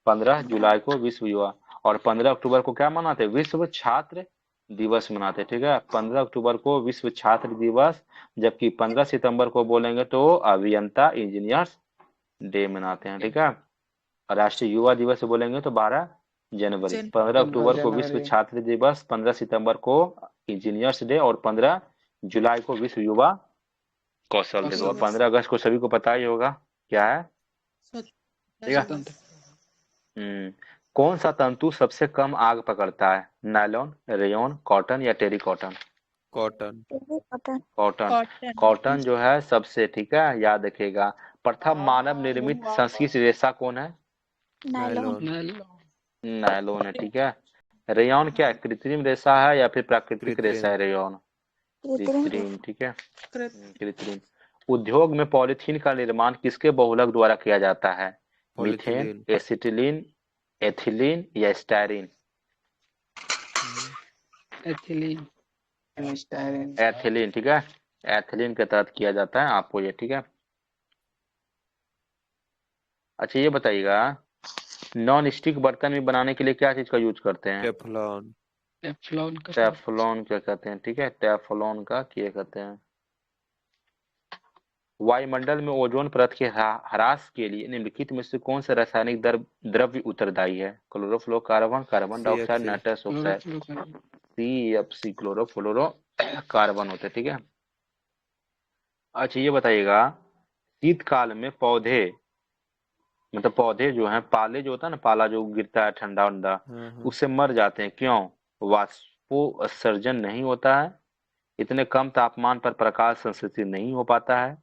15 जुलाई को विश्व युवा। और 15 अक्टूबर को क्या मनाते हैं? विश्व छात्र दिवस मनाते हैं, ठीक है। 15 अक्टूबर को विश्व छात्र दिवस, जबकि 15 सितंबर को बोलेंगे तो अभियंता इंजीनियर्स डे मनाते हैं, ठीक है। राष्ट्रीय युवा दिवस बोलेंगे तो 12 जनवरी। 15 अक्टूबर को विश्व छात्र दिवस, 15 सितंबर को इंजीनियर्स डे और 15 जुलाई को विश्व युवा कौशल दिवस। और 15 अगस्त को सभी को पता ही होगा क्या है, ठीक है। कौन सा तंतु सबसे कम आग पकड़ता है? नायलॉन, रेयन, कॉटन या टेरी कॉटन? कॉटन जो है सबसे, ठीक है, याद रखिएगा। प्रथम मानव निर्मित संस्कृत रेशा कौन है? नायलॉन है, ठीक है। रेयन क्या है? कृत्रिम रेशा है या फिर प्राकृतिक रेशा है? रेयन कृत्रिम, ठीक है, कृत्रिम। उद्योग में पॉलीथीन का निर्माण किसके बहुलक द्वारा किया जाता है? मीथेन, एसिटिलीन, एथिलीन या स्टायरीन? एथिलीन, ठीक है, एथिलीन के तहत किया जाता है आपको ये, ठीक है। अच्छा ये बताइएगा, नॉन स्टिक बर्तन में बनाने के लिए क्या चीज का यूज करते हैं? टेफ्लॉन क्या कहते हैं, ठीक है, टेफ्लॉन का क्या कहते हैं। वायुमंडल में ओजोन परत के ह्रास के लिए निम्नलिखित में से कौन सा रासायनिक द्रव्य उत्तरदायी है? Chlorofluorocarbon, carbon dioxide, nitrous oxide, CFC, chlorofluoro carbon होते हैं, ठीक है। अच्छा ये बताइएगा, शीतकाल में पौधे, मतलब पौधे जो हैं, पाले जो होता है ना, पाला जो गिरता है ठंडा वंडा, हाँ उससे मर जाते हैं। क्यों? वाष्पोत्सर्जन नहीं होता है, इतने कम तापमान पर प्रकाश संश्लेषित नहीं हो पाता है,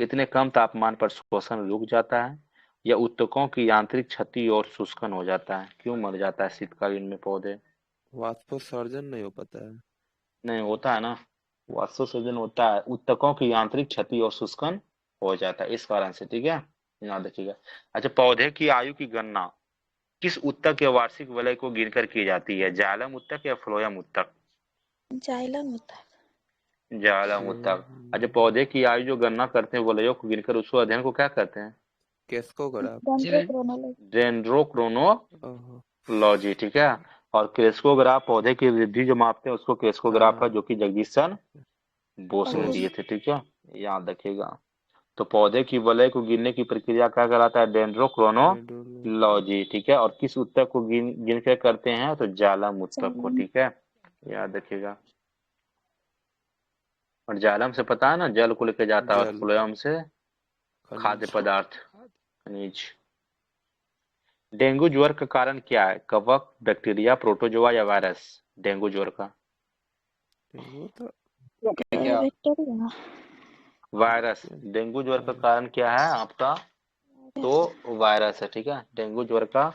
इतने कम तापमान पर श्वसन रुक जाता है, या ऊतकों की यांत्रिक क्षति और शुष्कन हो जाता है। क्यों मर जाता है शीतकालीन में पौधे? वाष्पोत्सर्जन नहीं हो पाता है। नहीं होता है ना, वाष्पोत्सर्जन होता है, ऊतकों की यांत्रिक क्षति और शुष्कन हो जाता है, इस कारण से। ठीक है, याद रखिएगा। अच्छा, पौधे की आयु की गणना किस ऊतक या वार्षिक वलय को गिनकर की जाती है? जाइलम ऊतक या फ्लोएम ऊतक? जाइलम होता है। जाइलम ऊतक। अच्छा, पौधे की आयु जो गणना करते हैं वलयों को गिनकर, उसको अध्ययन को क्या कहते हैं? केस्कोग्राफ। डेंड्रोक्रोनोलॉजी। ठीक है, और क्रेस्कोग्राफ पौधे की वृद्धि जो मापते हैं उसको क्रेस्कोग्राफ है, जो कि जगदीश चंद्र बोस ने दिए थे। ठीक है, याद रखिएगा। तो पौधे की वलय को गिनने की प्रक्रिया क्या कहलाता है? डेंड्रोक्रोनोलॉजी। ठीक है, और किस ऊतक को गिन कर करते हैं? तो जाइलम ऊतक को। ठीक है, याद रखिएगा। और जाइलम से पता है ना, जल को लेके जाता है, और जल। फ्लोएम से खाद्य पदार्थ, खनिज। डेंगू ज्वर का कारण क्या है? कवक, बैक्टीरिया, प्रोटोजोआ या वायरस? डेंगू ज्वर का वो तो बैक्टीरिया। वायरस। डेंगू ज्वर का कारण क्या है आपका? तो वायरस है। ठीक है, डेंगू ज्वर का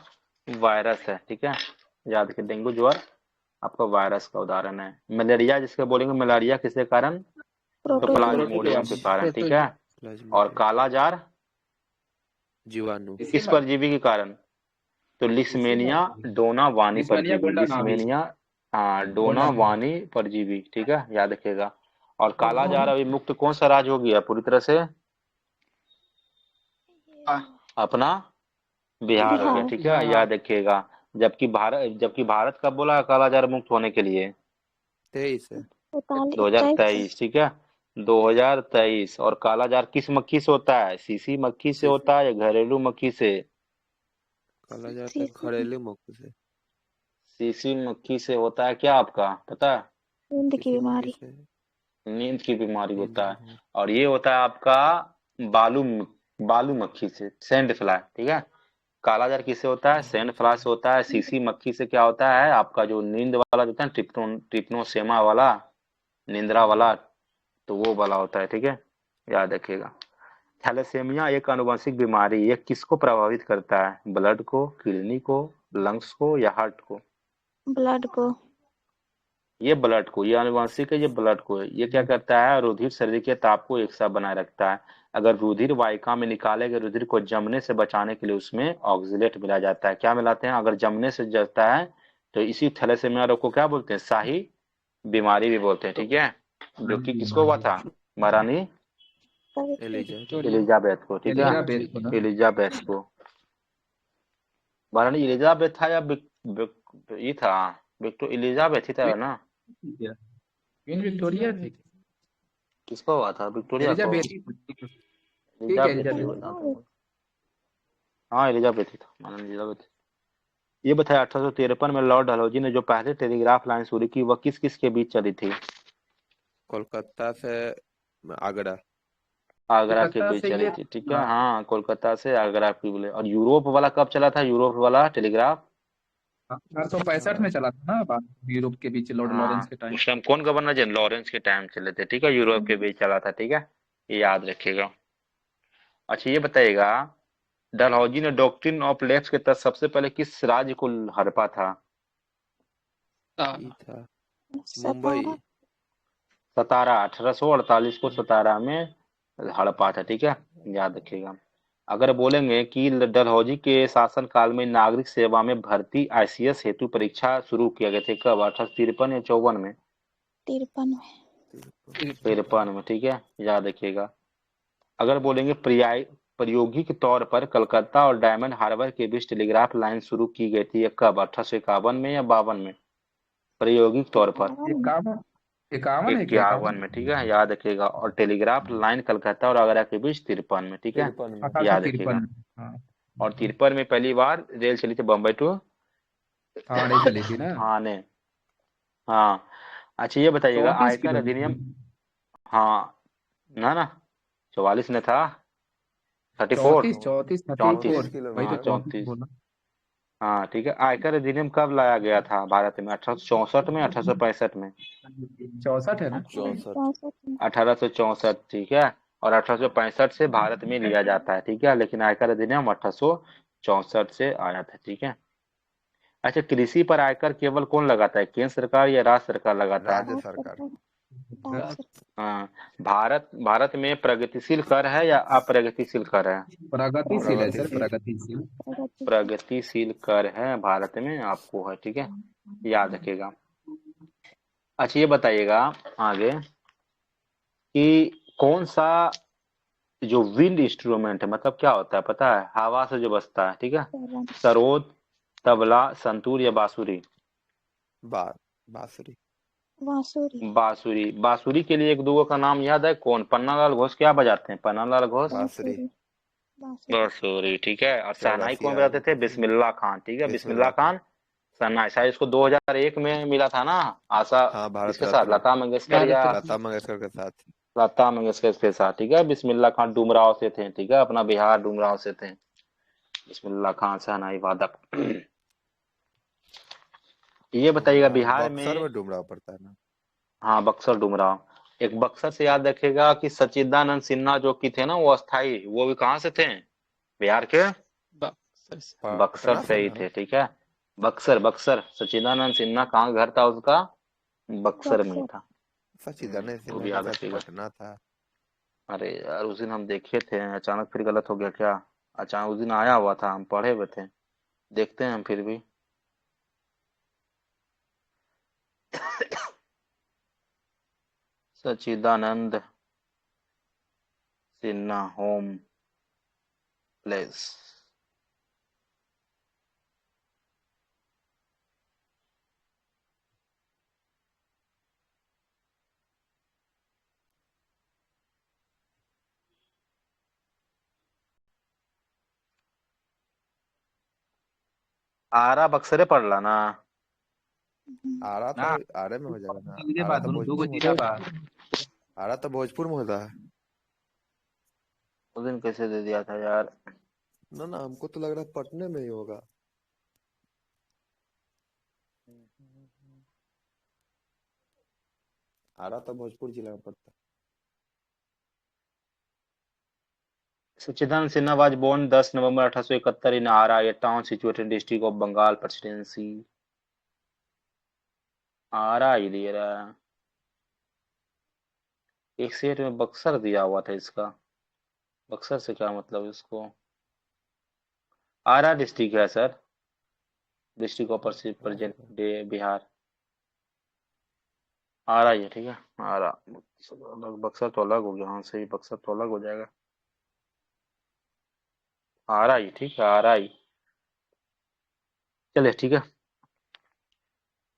वायरस है। ठीक है, याद रखिए, डेंगू ज्वर आपका वायरस का उदाहरण है। मलेरिया जिसके बोलेंगे, मलेरिया किसके कारण? तो प्लाज्मोडियम के कारण। ठीक है, और काला जार जीवाणु। किस परजीवी के कारण? तो लिस्मेनिया डोना वानी परजीवी। लिस्मेनिया, हाँ, डोना वानी परजीवी। ठीक है, याद रखिएगा। और काला जार अभी मुक्त कौन सा राज्य हो गया पूरी तरह से? अपना बिहार हो गया। ठीक है, याद रखिएगा। जबकि भारत कब बोला काला जार मुक्त होने के लिए? 23 है। 2023। ठीक है, 2023। और काला जार किस मक्खी से होता है? सीसी मक्खी से होता है या घरेलू मक्खी से? काला जार घरेलू मक्खी से। सीसी मक्खी से होता है। क्या आपका पता है? नींद की बीमारी। नींद की बीमारी होता है। और ये होता है आपका बालू मक्खी से, सैंड फ्लाई। ठीक है, काला जार किससे होता है? सैंड फ्लाई से होता है। सीसी मक्खी से क्या होता है? आपका जो नींद वाला होता है, ट्रिप्नोसेमा वाला, निंद्रा वाला, तो वो वाला होता है। ठीक है, याद रखिएगा। थैलेसेमिया एक आनुवंशिक बीमारी, ये किसको प्रभावित करता है? ब्लड को, किडनी को, लंग्स को या हार्ट को? ब्लड को। ये ब्लड को, ये आनुवंशिक है, ये ब्लड को है। ये क्या करता है? रुधिर शरीर के ताप को एक साथ बनाए रखता है। अगर रुधिर वाहिका में निकाले गए रुधिर को जमने से बचाने के लिए उसमें ऑक्सलेट मिलाया जाता है। क्या मिलाते हैं? अगर जमने से जलता है तो इसी थैलेसेमिया रोग को क्या बोलते हैं? शाही बीमारी भी बोलते हैं। ठीक है, जो कि किसको हुआ था? महारानी एलिजाबेथ को। ठीक है, एलिजाबेथ को। महारानी एलिजाबेथ था या ये था एलिजाबेथ ही था ना? क्वीन विक्टोरिया थी। किसको हुआ था? विक्टोरिया को। हाँ, एलिजाबेथ ही था, महारानी एलिजाबेथ। ये बताया 1853 में लॉर्ड डलहौजी ने जो पहले टेलीग्राफ लाइन शुरू की, वह किस किस के बीच चली थी? कोलकाता से आगरा। आगरा के बीच चली थी। ठीक है, हाँ, कोलकाता से आगरा की बोले। और यूरोप वाला कब चला था? यूरोप वाला टेलीग्राफ 1865 में चला था ना, यूरोप के बीच लॉर्ड लॉरेंस के टाइम। उस टाइम कौन गवर्नर जनरल? लॉरेंस के टाइम चले थे। ठीक है, यूरोप के बीच चला था। ठीक है, ये याद रखिएगा। अच्छा, ये बताइएगा, डलहौजी ने डॉक्ट्रिन ऑफ लेफ्ट के तहत सबसे पहले किस राज्य को हड़पा था? मुंबई। सतारा। 1848 को सतारा में हड़पा था। ठीक है, याद रखिएगा। अगर बोलेंगे कि डलहौजी के शासन काल में नागरिक सेवा में भर्ती आईसीएस हेतु परीक्षा शुरू किया गया थे, कब? 1853 या 54 में? 53 में। ठीक है, याद रखिएगा। अगर बोलेंगे प्रायोगिक तौर पर कलकत्ता और डायमंड हार्बर के बीच टेलीग्राफ लाइन शुरू की गई थी, कब? 1851 में या 52 में? प्रायोगिक तौर पर 51 में। ठीक है, याद रखिएगा। और टेलीग्राफ लाइन कलकत्ता और आगरा के बीच 53 में। ठीक है, याद रखिएगा। और 53 में पहली बार रेल चली थी बम्बई टू ठाणे चली थी ना? ठाणे। हाँ, अच्छा, ये बताइएगा, आयकर अधिनियम, हाँ ना 44 में था। 34, 34 34 34, 34 किलो वही तो हाँ 34 34। बोला। हाँ ठीक है। आयकर अधिनियम कब लाया गया था भारत में? 1864 में, 1865 में? 64 है ना? 64। 1864, ठीक है। और 1865 से भारत में लिया जाता है, ठीक है। लेकिन आयकर अधिनियम 1864 से आया था, ठीक है। अच्छा, कृषि पर आयकर केवल कौन लगाता है, केंद्र सरकार या राज्य सरकार लगाता है? राज्य सरकार। हाँ, भारत में प्रगतिशील कर है या अप्रगतिशील कर है? प्रगतिशील है सर, प्रगतिशील। प्रगतिशील। प्रगतिशील कर है भारत में, आपको है, ठीक है, याद रखिएगा। अच्छा ये बताइएगा आगे कि कौन सा जो विंड इंस्ट्रूमेंट है, मतलब क्या होता है पता है? हवा से जो बजता है, ठीक है। सरोद, तबला, संतूर या बांसुरी? बांसुरी। बांसुरी। बांसुरी के लिए एक दूगो का नाम याद है? कौन? पन्नालाल घोष क्या बजाते हैं? पन्नालाल घोष बांसुरी। बांसुरी, ठीक है। और शहनाई कौन चौरसिया। बजाते थे? बिस्मिल्लाह खान, ठीक है, बिस्मिल्लाह बिस्मिल्लाह खान शहनाई। शायद इसको 2001 में मिला था ना, आशा हाँ, भारत इसके साथ, रत्न। लता मंगेशकर या लता मंगेशकर के साथ। लता मंगेशकर के साथ, ठीक है। बिस्मिल्लाह खान डुमराव से थे, ठीक है, अपना बिहार डुमराव से थे बिस्मिल्लाह खान शहनाई वादक। ये बताइएगा बिहार बक्सर में, में डुमराव पड़ता है ना? हाँ बक्सर डुमराव। एक बक्सर से याद रखिएगा कि सच्चिदानंद सिन्हा जो कि थे ना वो अस्थाई, वो भी कहाँ से थे? बिहार के बक्सर से। बक्सर पटना से से ही ना? थे, ठीक है। बक्सर, बक्सर। सच्चिदानंद सिन्हा कहाँ घर था उसका? बक्सर में ही था। सच्चिदानंद वो सिन्हा भी का याद शायद रखिएगा। पटना था। अरे यार उस दिन हम देखे थे, अचानक फिर गलत हो गया क्या? अचानक उस दिन आया हुआ था, हम पढ़े हुए थे, देखते हैं हम फिर भी। सच्चिदानंद सिन्हा होम प्लेस। आरा बक्सरे पड़ला ना? आरा तो ना आरे में हो जाएगा ना? जिले आरा बा तो दू भोजपुर गो में जिला होता बा। है। आरा तो भोजपुर में होता है। उस दिन कैसे दे दिया था यार? ना ना, हमको तो लग रहा है पटने में ही होगा। आरा तो भोजपुर जिला में पड़ता है। सच्चिदानंद Sinha was born 10 November 1871 in Ara, a town situated in district of Bengal presidency। आरा ही दे रहा है, एक सेट में बक्सर दिया हुआ था इसका। बक्सर से क्या मतलब इसको? आरा डिस्ट्रिक्ट है sir, district of present day Bihar. Arrah ही है, ठीक है। आरा, बक्सर तो अलग हो गया, हाँ सही, बक्सर तो अलग हो जाएगा। आरा ही, ठीक है, आरा ही। चलिए ठीक है,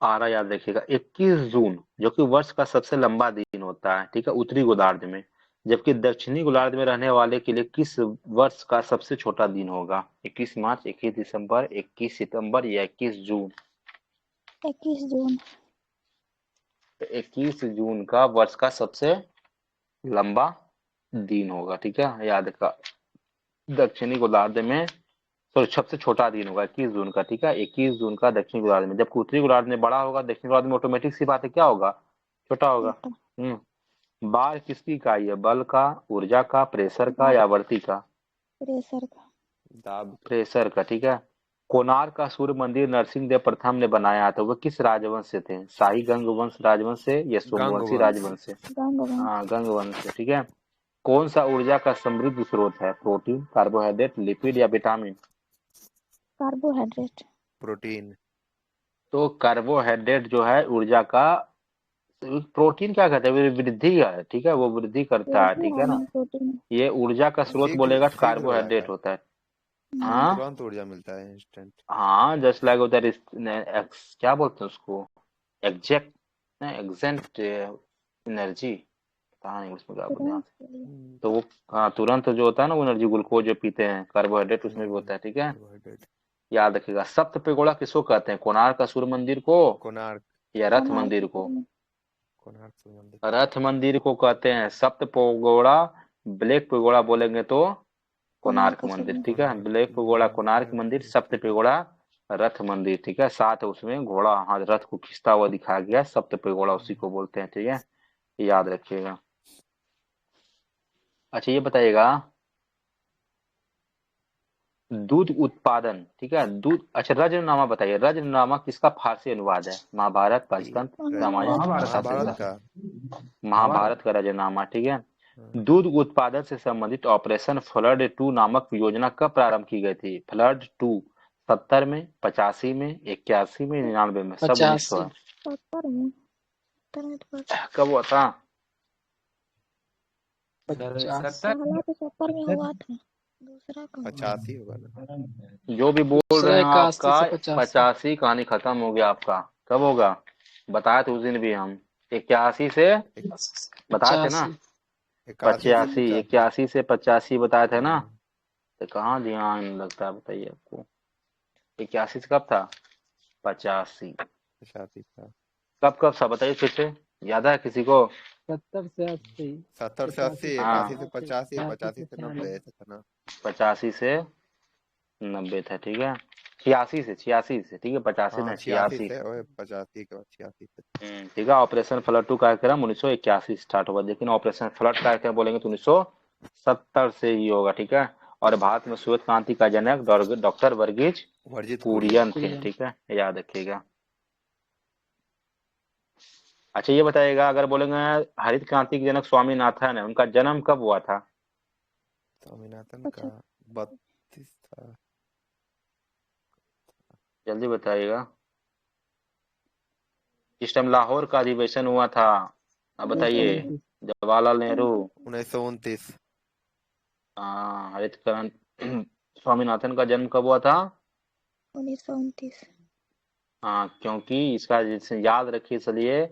आरा याद रखिएगा। 21 जून जो कि वर्ष का सबसे लंबा दिन होता है, ठीक है, उत्तरी गोलार्ध में, जबकि दक्षिणी गोलार्ध में रहने वाले के लिए किस वर्ष का सबसे छोटा दिन होगा? 21 मार्च, 21 दिसंबर, 21 सितंबर या 21 जून? 21 जून का वर्ष का सबसे लंबा दिन होगा, ठीक है, याद रखा। दक्षिणी गोलार्ध में, सॉरी, सबसे छोटा दिन होगा 21 जून का, ठीक है, 21 जून का दक्षिणी गोलार्ध में। जबकि उत्तरी गोलार्ध में बड़ा होगा, दक्षिणी गोलार्ध में ऑटोमेटिक सी बात है, क्या होगा? छोटा होगा। बार किसकी इकाई है? बल का, ऊर्जा का, प्रेशर का या आवर्ती का? दाब। प्रेशर का, ठीक है। कोणार्क का सूर्य मंदिर नरसिंह देव प्रथम ने बनाया था, वह किस राजवंश से थे? शाही गंग वंश राजवंश से या सोमवंशी गंगवंश। राजवंश से? हाँ, गंग वंश से, ठीक है। कौन सा ऊर्जा का समृद्ध स्रोत है? प्रोटीन, कार्बोहाइड्रेट, लिपिड या विटामिन? प्रोटीन। तो कार्बोहाइड्रेट जो है ऊर्जा का, प्रोटीन क्या कहते हैं, वृद्धि का है, ठीक है, वो वृद्धि करता है, ठीक है ना। ये ऊर्जा का स्रोत शीघ्र बोलेगा तो शीघ्र हो जाता कार्बोहाइड्रेट है। होता है। हाँ तुरंत ऊर्जा मिलता है, इंस्टेंट। हाँ, जस्ट लाइक होता है क्या बोलते हैं उसको, एग्जैक्ट, एग्जेंट एनर्जी, पता नहीं उसमें क्या बोलते हैं। तो वो, हाँ, तुरंत जो होता है ना वो एनर्जी, ग्लूकोज जो पीते हैं, कार्बोहाइड्रेट उसमें भी होता है, ठीक है। कार्बोहाइड्रेट। याद रखिएगा। सप्त पेगोड़ा किसको कहते हैं? कोणार्क का सूर्य मंदिर को कोणार्क। या रथ मंदिर को? कोणार्क सूर्य मंदिर। रथ मंदिर को कहते हैं सप्त पेगोड़ा। ब्लैक पेगोड़ा बोलेंगे तो कोणार्क मंदिर, ठीक है। ब्लैक पगोड़ा कोणार्क मंदिर, सप्त पगोड़ा रथ मंदिर, ठीक है। साथ उसमें घोड़ा हाँ रथ को खींचता हुआ दिखाया गया, सप्त पगोड़ा उसी को बोलते हैं, ठीक है, याद रखिएगा। अच्छा ये बताइएगा दूध उत्पादन, ठीक है, दूध, अच्छा रजतनामा बताइए, रजतनामा किसका फारसी अनुवाद है? महाभारत, पंचतंत्र, रामायण, महाभारत का महाभारत का रजतनामा, ठीक है। हाँ। दूध उत्पादन से संबंधित ऑपरेशन फ्लड 2 नामक योजना कब प्रारंभ की गई थी? फ्लड 2 70 में, 85 में, 81 में, 99 में, सब 1900 है। 70 में कब हुआ था? पहला तो 70 में हुआ था, दूसरा कब? 85 होगा ना। जो भी बोल रहे हैं आपका 85, कहानी खत्म हो गया आपका। कब होगा बताया था उस दिन भी हम, 81 से बताए थे ना, 85, 81 से 85 बताए थे ना, तो कहाँ ध्यान लगता है बताइए आपको। 81 से कब था? 85 था। कब कब सब बताइए फिर से, याद है किसी को? 70 से 80, 70 से 80, हाँ। 81 से 85, 85 से 90 ऐसा था ना। 85 से 90 था, ठीक है। 86 से, ठीक है, 85 हाँ, ना 86 86 से और 85 के बाद 86 से। ठीक है। ऑपरेशन फ्लड 2 कार्यक्रम 1981 स्टार्ट हुआ, लेकिन ऑपरेशन फ्लड कार्यक्रम बोलेंगे तो 1970 से ही होगा, ठीक है। और भारत में श्वेत क्रांति का जनक डॉक्टर वर्गीज कुरियन थे, ठीक है, याद रखिएगा। अच्छा ये बताइएगा अगर बोलेंगे हरित क्रांति के जनक स्वामीनाथन है, उनका जन्म कब हुआ था? स्वामीनाथन का 32 था। जल्दी बताइएगा। किस टाइम लाहौर का अधिवेशन हुआ था? अब बताइए। जवाहरलाल नेहरू। 1929। हाँ, हरित क्रांति स्वामीनाथन का जन्म कब हुआ था? 1929। हाँ, क्योंकि इसका जिसे याद रखिए, चलिए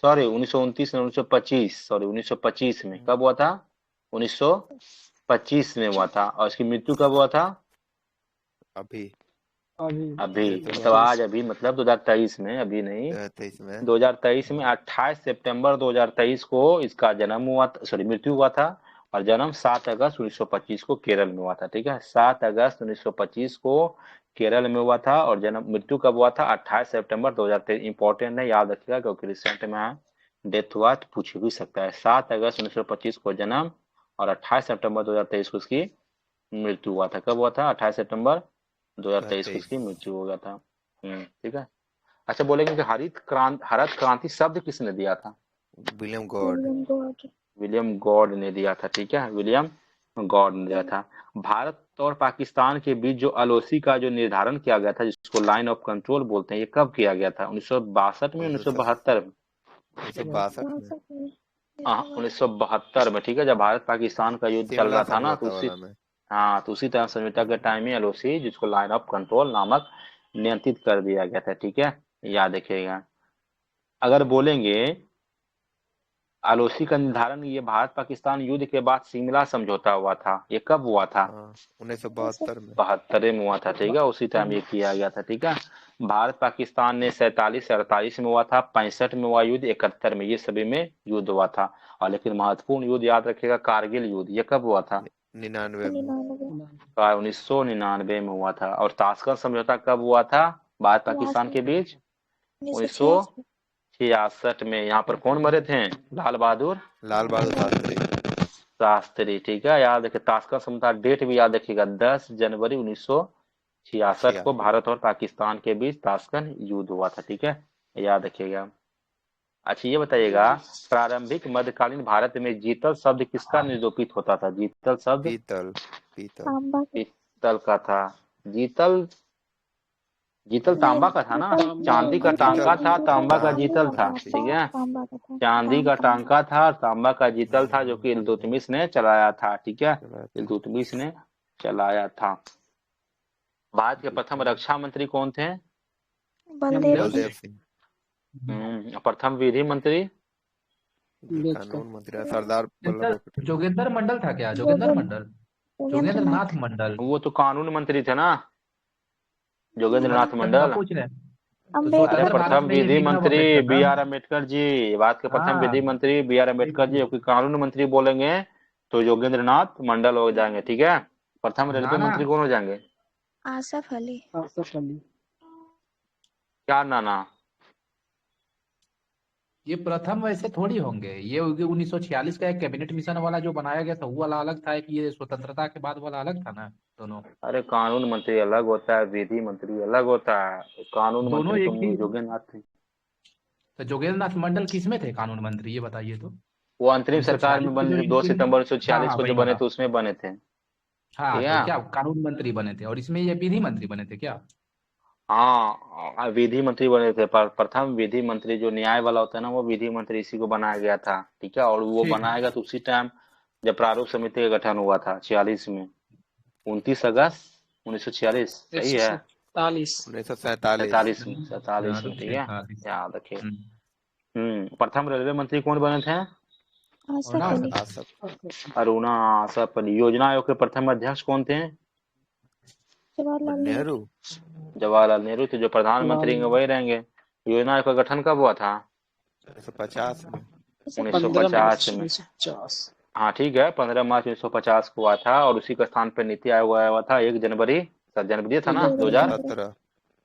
सॉरी 1929 में 1925, सॉरी 1925 में कब हुआ था? 1925 में हुआ था। और इसकी मृत्यु कब हुआ था? अभी मतलब आज, अभी मतलब 2023 में, अभी नहीं 2023 में 28 सितंबर 2023 को इसका जन्म हुआ था, सॉरी मृत्यु हुआ था। और जन्म 7 अगस्त 1925 को केरल में हुआ था, ठीक है। 7 अगस्त 1925 को केरल में हुआ था। और जन्म मृत्यु कब हुआ था? 28 सितंबर 2023। इंपॉर्टेंट है, याद रखिएगा, क्योंकि रिसेंट में डेथ हुआ तो पूछ भी सकता है। 7 अगस्त 1925 को जन्म और 28 सितंबर 2023 को इसकी मृत्यु हुआ था। कब हुआ था? 28 सितंबर 2023 को इसकी मृत्यु हो गया था। ठीक है। अच्छा बोलेंगे कि हरित क्रांति शब्द किसने दिया था? विलियम गॉड ने दिया था, ठीक है, विलियम गॉड ने दिया था। भारत और पाकिस्तान के बीच जो एलओसी का जो निर्धारण किया गया था, जिसको लाइन ऑफ कंट्रोल बोलते हैं, ये कब किया गया था? 1962 में, 1972 में? 1972 में, ठीक है, जब भारत पाकिस्तान का युद्ध चल रहा था ना, तो उसी तरह समझौता के टाइम में एलओसी, जिसको लाइन ऑफ कंट्रोल नामक, नियंत्रित कर दिया गया था, ठीक है, याद रखिएगा। अगर बोलेंगे एलओसी का निर्धारण ये भारत पाकिस्तान युद्ध के बाद शिमला समझौता हुआ था, ये कब हुआ था? 1972 में हुआ था, ठीक है, उसी टाइम ये किया गया था, ठीक है। भारत पाकिस्तान ने 47 से 48 में हुआ था, 65 में हुआ युद्ध, 71 में, ये सभी में युद्ध हुआ था। और लेकिन महत्वपूर्ण युद्ध याद रखिएगा, कारगिल युद्ध, ये कब हुआ था? 1999 में हुआ था। और ताशकंद समझौता कब हुआ था भारत पाकिस्तान के बीच? 1966 में। यहाँ पर कौन मरे थे? लाल बहादुर शास्त्री, ठीक है, याद रखिए। ताशकंद समझौता डेट भी याद रखिएगा, 10 जनवरी 1966 को भारत और पाकिस्तान के बीच ताशकंद युद्ध हुआ था, ठीक है, याद रखिएगा। अच्छा ये बताइएगा प्रारंभिक मध्यकालीन भारत में जीतल शब्द किसका निरूपित होता था? जीतल शब्द पीतल का था। जीतल तांबा का था ना, चांदी का टांका था, तांबा का जीतल था, ठीक है, चांदी का टांका था, तांबा का जीतल था, जो कि इल्तुतमिश ने चलाया था, ठीक है, इल्तुतमिश ने चलाया था। भारत के प्रथम रक्षा मंत्री कौन थे? बलदेव सिंह। प्रथम विधि मंत्री? कानून मंत्री सरदार जोगेंद्र मंडल था क्या? जोगेंद्र नाथ मंडल। वो तो कानून मंत्री थे ना, जोगेंद्र नाथ मंडल। अरे प्रथम विधि मंत्री बी आर अम्बेडकर जी, बात के प्रथम विधि मंत्री बी आर अम्बेडकर जी, कानून मंत्री बोलेंगे तो जोगेंद्र नाथ मंडल हो जाएंगे, ठीक है। प्रथम ना रेलवे ना मंत्री कौन हो जाएंगे? आसफ अली। आसफ अली। क्या नाना? ये प्रथम वैसे थोड़ी होंगे, ये 1946 का एक कैबिनेट मिशन वाला जो बनाया गया था वो वाला अलग था, कि ये स्वतंत्रता के बाद वाला अलग था ना दोनों। अरे कानून मंत्री अलग होता है, विधि मंत्री अलग होता है। कानून दोनों मंत्री एक तो ही। योगेंद्र नाथ थे। तो जोगेंद्र नाथ मंडल किसमें थे कानून मंत्री, ये बताइए तो। वो अंतरिम सरकार 1946 में के जो बने, 2 इंक्रीज। सितंबर हाँ 1946 हाँ को जो वही बने वाला। थे उसमें बने थे। हाँ ठीक तो है। क्या कानून मंत्री बने थे, और इसमें ये विधि मंत्री बने थे क्या? हाँ विधि मंत्री बने थे। प्रथम विधि मंत्री जो न्याय वाला होता है ना, वो विधि मंत्री इसी को बनाया गया था। ठीक है। और वो ठीक बनाया है। गया तो उसी टाइम जब प्रारूप समिति का गठन हुआ था 46 में, 29 अगस्त 1946। सही है। 1947। 47 में ठीक है। 46। याद रखिए। हम्म। प्रथम रेलवे मंत्री कौन बने थे? और ना आसफ अली। आसफ अरुणा आसफ अली। योजना आयोग के प्रथम अध्यक्ष कौन थे? जवाहरलाल नेहरू। नेहरू। जवाहरलाल नेहरू थे। जो प्रधानमंत्री हैं लाल। वही रहेंगे। योजना आयोग का गठन कब हुआ था? 1950 में। 1950 में। 15 मार्च 1950। हाँ ठीक है, 15 मार्च 1950 को हुआ था। और उसी के स्थान पर नीति आयोग आया हुआ था 1 जनवरी। 7 जनवरी था ना 2015।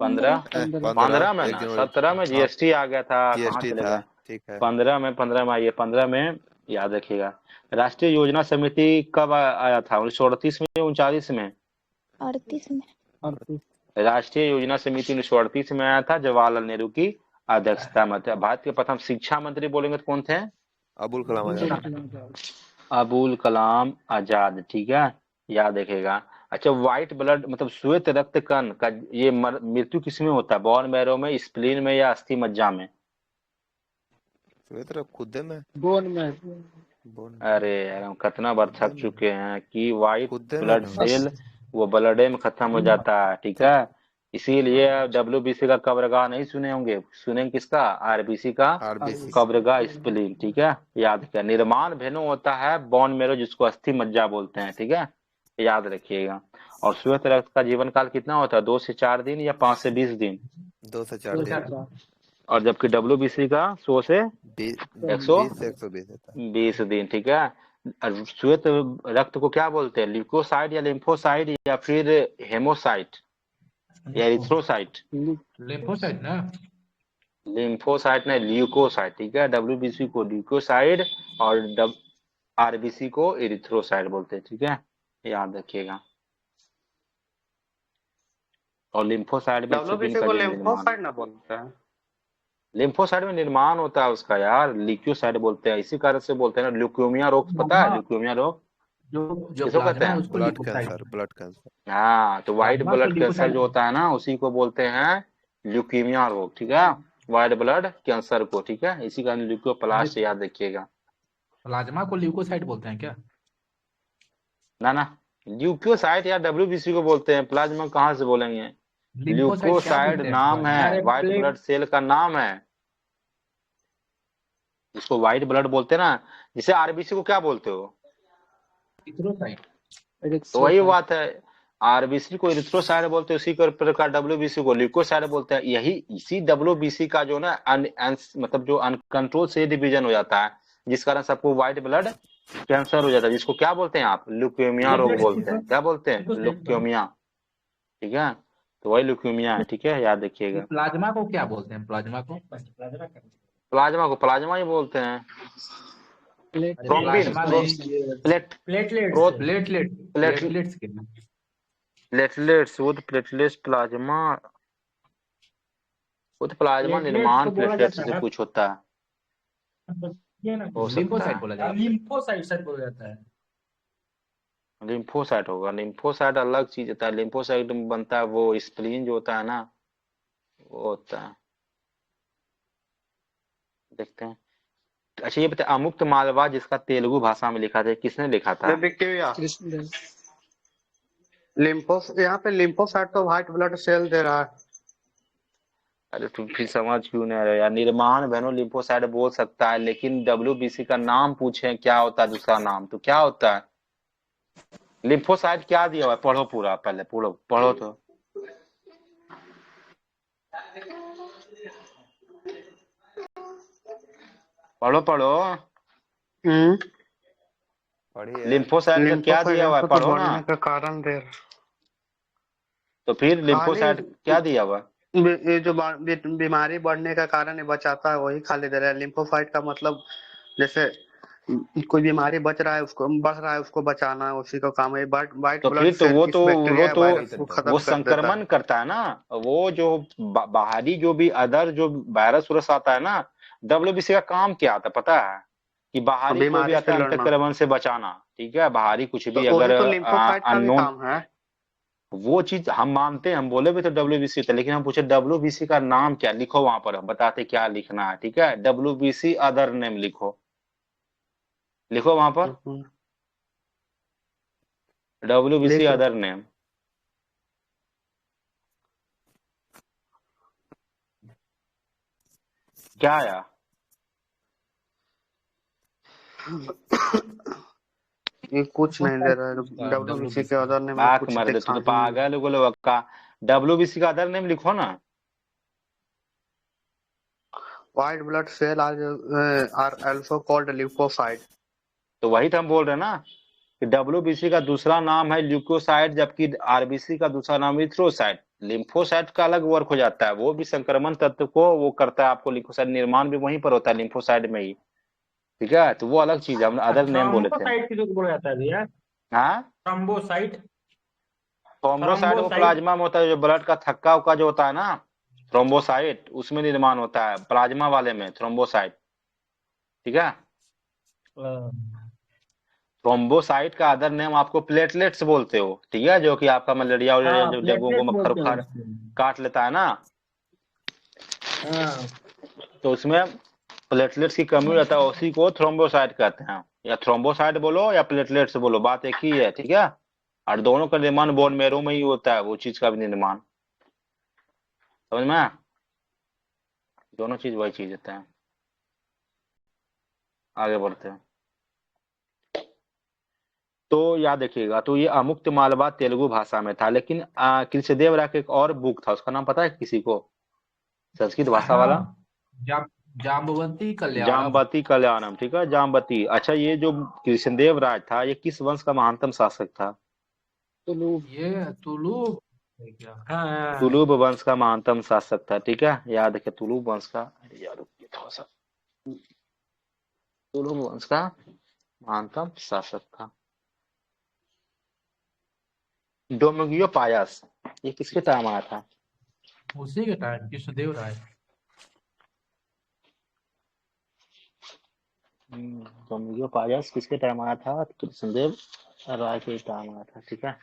2015? 17 पंद्रह में 1 ना, जनवरी। 17 में हाँ जीएसटी आ गया था, कहाँ जीएसटी चले था। गए? ठीक है। 15 में आइए, 15 में। याद रखिएगा। राष्ट्रीय योजना समिति कब आया था? 1938 में या 39 में? 38 में। 38। राष्ट्रीय योजना समिति 1938 में आया था, जवाहरलाल नेहरू की अध्यक्षता में था। भारत के प्रथम शिक्षा मंत्री बोलेंगे तो कौन थे? अबुल कलाम अब्दुल आजाद। कलाम आजाद। अबुल कलाम आजाद। ठीक है। याद रखेगा। अच्छा, व्हाइट ब्लड मतलब श्वेत रक्त कण का ये मृत्यु किसमें होता है? बोन मैरो में, स्प्लीन में, या अस्थि मज्जा में? तो ये तरह खुदे में। बोन में। बोन अरे यार, हम कितना बार खुदे थक में। चुके हैं कि व्हाइट खुदे में ब्लड ना। सेल वो ब्लड में खत्म हो जाता है। ठीक है। इसीलिए डब्ल्यूबीसी का कब्रगाह नहीं सुने होंगे। सुनेंगे किसका? आरबीसी का आरबीसी। कब्रगाह, स्प्लीन। ठीक है। याद किया। निर्माण भेनु होता है बोन मेरो, जिसको अस्थि मज्जा बोलते हैं। ठीक है। याद रखिएगा। और श्वेत रक्त का जीवन काल कितना होता है? 2 से 4 दिन या 5 से 20 दिन? 2 से 4 दिन। 2004। और जबकि डब्ल्यूबीसी का 100 से 20 से 120 होता है। 120 दिन। ठीक है। और श्वेत रक्त को क्या बोलते हैं? ल्यूकोसाइट या लिम्फोसाइट या फिर हेमोसाइट या एरिथ्रोसाइट? लेफोसाइड ना। लिम्फोसाइट नहीं, ल्यूकोसाइट। ठीक है। डब्ल्यूबीसी को ल्यूकोसाइड और आरबीसी को एरिथ्रोसाइट बोलते हैं। ठीक है। याद रखिएगा। और लिम्फोसाइट भी शिपिंग डब्ल्यूबीसी का को जो निर्माण, लिम्फोसाइट ना बोलते हैं। लिम्फोसाइट में निर्माण होता है उसका यार, ल्यूकोसाइट बोलते हैं। इसी कारण से बोलते हैं ना, ल्यूकेमिया रोग पता है? प्लाज्मा। ल्यूकेमिया रोग जो जो किसको कहते प्लाज्मा है हैं? उसको blood leukocyte. Cancer. Blood cancer. हाँ, तो व्हाइट प्लाज्मा को ब्लड कैंसर ल्यूकोसाइड। जो होता है ना, उसी को बोलते हैं ल्यूकीमिया रोग। ठीक है। व्हाइट ब्लड कैंसर को। ठीक है। इसी का ल्यूकोप्लास्ट याद रखिएगा। प्लाज्मा को ल्यूकोसाइड बोलते हैं क्या? ना ना, ल्यूकोसाइट या डब्ल्यूबीसी को बोलते हैं। प्लाज्मा कहाँ से बोलेंगे? लिम्फोसाइड क्या ल्यूकोसाइड बोलते हैं नाम प्लाज्मा? है, व्हाइट ब्लड सेल का नाम है, जिसको व्हाइट ब्लड बोलते हैं ना। जिसे आरबीसी को क्या बोलते हो? इथ्रोसाइड। तो वही बात है। आरबीसी को इरिथ्रोसाइट बोलते हैं, उसी के प्रकार डब्ल्यूबीसी को ल्यूकोसाइट बोलते हैं। यही इसी डब्ल्यूबीसी का जो ना मतलब जो अनकंट्रोल से डिवीजन हो जाता है, जिस कारण सबको व्हाइट ब्लड कैंसर हो जाता है, जिसको क्या बोलते हैं आप? ल्यूकेमिया रोग बोलते हैं। क्या बोलते हैं? ल्यूकेमिया। ठीक है। तो वही ल्यूकेमिया है। ठीक है। याद रखिएगा। प्लाज्मा को क्या बोलते हैं? प्लाज्मा को प्लाज्मा को प्लाज्मा ही बोलते हैं। प्लाज्मा नहीं, प्लेट प्लेटलेट्स। प्रोट प्लेटलेट प्लेट प्लेटलेट्स के। प्लेटलेट्स, वो तो प्लेटलेट्स प्लाज्मा, वो तो प्लाज्मा प्लेटलेट्स निर्माण को बोला प्लेटलेट्स जाता से है। कुछ होता है, हो सकता लिम्फोसाइट है। बोला जाता है। लिम्फोसाइट बोला जाता है। लिम्फोसाइट होगा। लिम्फोसाइट अलग चीज होता है। लिम्फोसाइट में बनता है वो स्प्लीन जो होता है ना, वो होता है। देखते हैं। अच्छा ये बताए, अमुक्त मालवा जिसका तेलुगु भाषा में लिखा था, किसने लिखा था? विक्टोरिया। कृष्णदेव। यहाँ पे लिम्फोसाइट तो व्हाइट ब्लड सेल दे रहा है। अरे तुम फिर समझ क्यों नहीं रहे यार? निर्माण भेनो लिम्फोसाइट बोल सकता है, लेकिन डब्ल्यूबीसी का नाम पूछे क्या होता है दूसरा नाम, तो क्या होता है? लिम्फोसाइट क्या दिया हुआ है? पढ़ो पूरा, पहले पढ़ो पढ़ो तो। पढ़ो पढ़ो। पढ़िए लिम्फोसाइट का क्या लिम्फोसाइट दिया हुआ है, को तो पढ़ो ना। बढ़ने का कारण दे रहा तो फिर खाली लिम्फोसाइट क्या दिया हुआ है? ये जो बीमारी बढ़ने का कारण है बचाता है वही खाली दे रहा है। लिम्फोसाइट का मतलब जैसे कोई बीमारी बच रहा है उसको बढ़ रहा है उसको बचाना है, उसी का काम है। व्हाइट तो ब्लड फिर तो सेल वो किस तो बैक्टीरिया या वो वायरस को वो खत्म कर देता संक्रमण है। करता है ना। वो जो बाहरी जो भी अदर जो वायरस उरस आता है ना, डब्ल्यूबीसी का काम क्या आता है पता है? कि और बाहरी कोई भी बीमारी आता से है लड़ना, अंतक्रमण से बचाना, ठीक है। बाहरी कुछ तो भी वही अगर तो लिम्फोसाइट का भी अननोन, काम है। वो चीज हम मानते हैं, हम बोले भी तो डब्ल्यूबीसी था, लेकिन हम पूछे डब्ल्यूबीसी का नाम क्या, लिखो वहां पर, हम बताते क्या लिखना है, ठीक है। डब्ल्यूबीसी अदर नेम लिखो, लिखो वहां पर डब्ल्यूबीसी लिख अदर नेम। क्या आया? ये कुछ कौन नहीं सा दे है रहा है। उसका डब्ल्यूबीसी के WBC? अदर ने में बाक कुछ मर दे, तू देखा तो ही नहीं। पागल उगल वक्का। डब्ल्यूबीसी का अदर नेम लिखो ना। White blood cell are also called lymphocyte. तो वही तो हम बोल रहे हैं ना कि डब्ल्यूबीसी का दूसरा नाम है ल्यूकोसाइट, जबकि आरबीसी का दूसरा नाम इथ्रोसाइट। लिम्फोसाइट का अलग वर्क हो जाता है, वो भी संक्रमण तत्व को वो करता है। आपको लिम्फोसाइट निर्माण भी वहीं पर होता है, लिम्फोसाइट में ही, ठीक है। तो वो अलग चीज है, हम अदर नेम बोले थे। थ्रोम्बोसाइट किसको बोला जाता है भैया? हाँ, थ्रोम्बोसाइट। थ्रोम्बोसाइट वो थ्रोम्बोसाइट। प्लाज्मा में होता है, जो ब्लड का थक्का उक्का जो होता है ना, थ्रोम्बोसाइट उसमें निर्माण होता है, प्लाज्मा वाले में थ्रोम्बोसाइट, ठीक है। थ्रोम्बोसाइट का अदर नेम आपको प्लेटलेट्स बोलते हो, ठीक है, जो कि आपका मलेरिया और हाँ, जो डेंगू को प्लेटलेट मक्खर बोलते हैं उखर उसको। काट लेता है ना, हाँ। तो उसमें प्लेटलेट्स की कमी रहता है, उसी को थ्रोम्बोसाइट कहते हैं। या थ्रोम्बोसाइट बोलो या प्लेटलेट्स बोलो, बात एक ही है, ठीक है। और दोनों का निर्माण बोन मैरो में ही होता है, वो चीज का भी निर्माण, समझ में आया? दोनों चीज वही चीज होता है। आगे बढ़ते हैं। तो याद रखिएगा, तो ये अमुक्त मालवा तेलुगु भाषा में था, लेकिन कृष्णदेव राय का एक और बुक था, उसका नाम पता है किसी को, संस्कृत भाषा वाला? हाँ, जाम्बवंती कल्याणम। जाम्बती कल्याणम, ठीक है, जाम्बती। अच्छा, ये जो कृष्णदेव राय था, ये किस वंश का महानतम शासक था? ये तुलु है क्या? हाँ। तुलुब वंश का महानतम शासक था, ठीक है, याद रखिए तुलुब वंश का। याद रखिए थोड़ा सा, तुलुब वंश का महानतम शासक था। डोमिगियो पायस, ये किसके टाइम आया था? उसी के टाइम कृष्णदेव राय। डोमिगियो पायस किसके टाइम आया था? कृष्णदेव राय के टाइम आया था, ठीक है।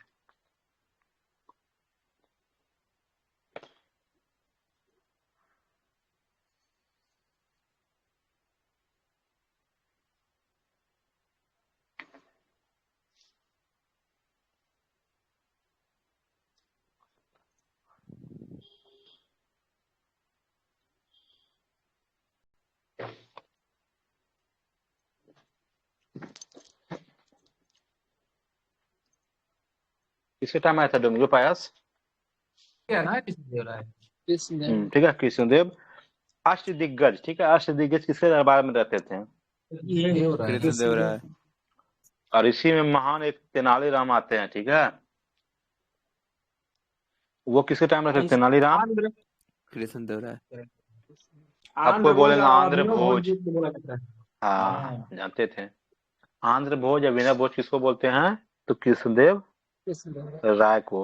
किसके टाइम आया था डोमिगियो पायस? क्या ना कृष्णदेव राय। ठीक है, कृष्णदेव। अष्टदिग्गज, ठीक है, अष्टदिग्गज किसके दरबार में रहते थे? कृष्णदेव राय। कृष्णदेव राय। और इसी में महान एक तेनालीराम आते हैं, ठीक है। वो किसके टाइम रहते थे तेनालीराम? कृष्णदेव राय। अब कोई बोलेगा आंध्र अभिनव भोज, जिसको बोला जाता है। हाँ जानते थे। आंध्र भोज या वीना भोज किसको बोलते हैं? तो कृष्णदेव राय को।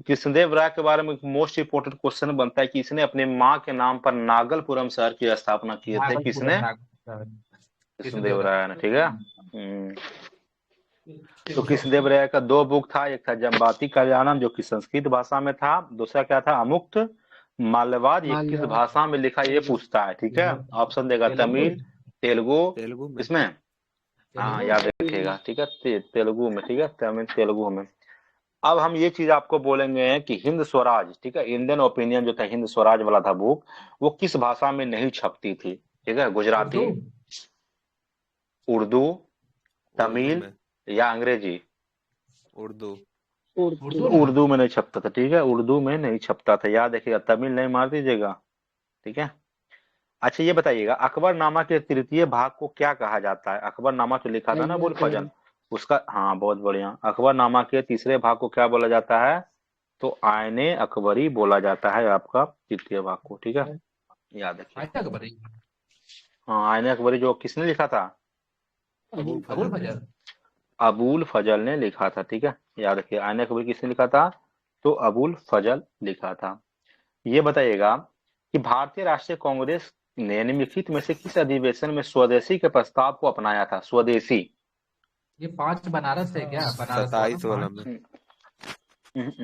कृष्णदेव राय के बारे में मोस्ट इम्पोर्टेंट क्वेश्चन बनता है कि इसने अपने माँ के नाम पर नागलपुरम शहर की स्थापना किए थे, किसने? कृष्णदेव राय ने, ठीक है। तो कृष्णदेव राय का दो बुक था, एक था जम्बाती कल्याणम जो कि संस्कृत भाषा में था, दूसरा क्या था? अमुक्त माल्यवाद। ये किस भाषा में लिखा ये पूछता है, ठीक है। ऑप्शन देगा तमिल, तेलुगु, में। किसमें? हाँ याद रखिएगा, ठीक है, तेलुगु में, ठीक है, तमिल तेलुगु में। अब हम ये चीज आपको बोलेंगे कि हिंद स्वराज, ठीक है, इंडियन ओपिनियन जो था हिंद स्वराज वाला था बुक, वो किस भाषा में नहीं छपती थी, ठीक है। गुजराती, उर्दू, तमिल या अंग्रेजी? उर्दू। उर्दू में नहीं छपता था, ठीक है, उर्दू में नहीं छपता था, याद रखिएगा, तमिल नहीं मार दीजिएगा, ठीक है। अच्छा ये बताइएगा, अकबरनामा के तृतीय भाग को क्या कहा जाता है? अकबरनामा जो लिखा था ना अबुल फजल, उसका, हाँ बहुत बढ़िया। अकबरनामा के तीसरे भाग को क्या बोला जाता है? तो आयने अकबरी बोला जाता है आपका तृतीय भाग को, ठीक है, याद रखिए। आयत अकबरी, हाँ, आयने अकबरी जो किसने लिखा था? अबुल अबुल फजल। फजल। अबुल फजल ने लिखा था, ठीक है, याद रखिए। आयने अकबरी किसने लिखा था? तो अबुल फजल लिखा था। ये बताइएगा कि भारतीय राष्ट्रीय कांग्रेस ने निम्नलिखित में से किस अधिवेशन में स्वदेशी के प्रस्ताव को अपनाया था? स्वदेशी। ये 5 बनारस है क्या? बनारस हुआ ना 27 वाला 5? में।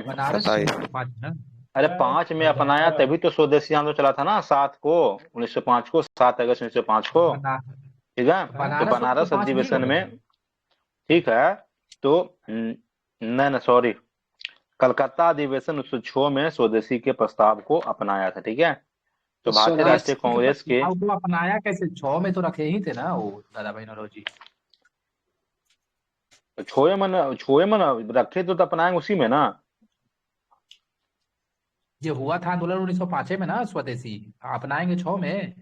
बनारस 27। 5 ना? अरे 5 में अपनाया तभी तो स्वदेशी आंदोलन चला था ना, 7 को, 1905 को, 7 अगस्त 1905 को, बना ठीक है। तो बनारस बनारस 1905 नहीं अधिवेशन होगा में, क्या? ठीक है, तो नहीं ना, सॉरी, कलकत्ता अधिवेशन 1906 में स्वदेशी के प्रस्ताव को अपनाया था, ठीक है। तो भारतीय स्वदेश राष्ट्रीय कांग्रेस के, अब वो अपनाया कैसे? 6 में तो रखे ही थे ना वो दादा भाई नौरोजी। छोए मन रखे तो अपनाएंगे उसी में ना। ये हुआ था आंदोलन 1905 में ना स्वदेशी, अपनाएंगे 6 में।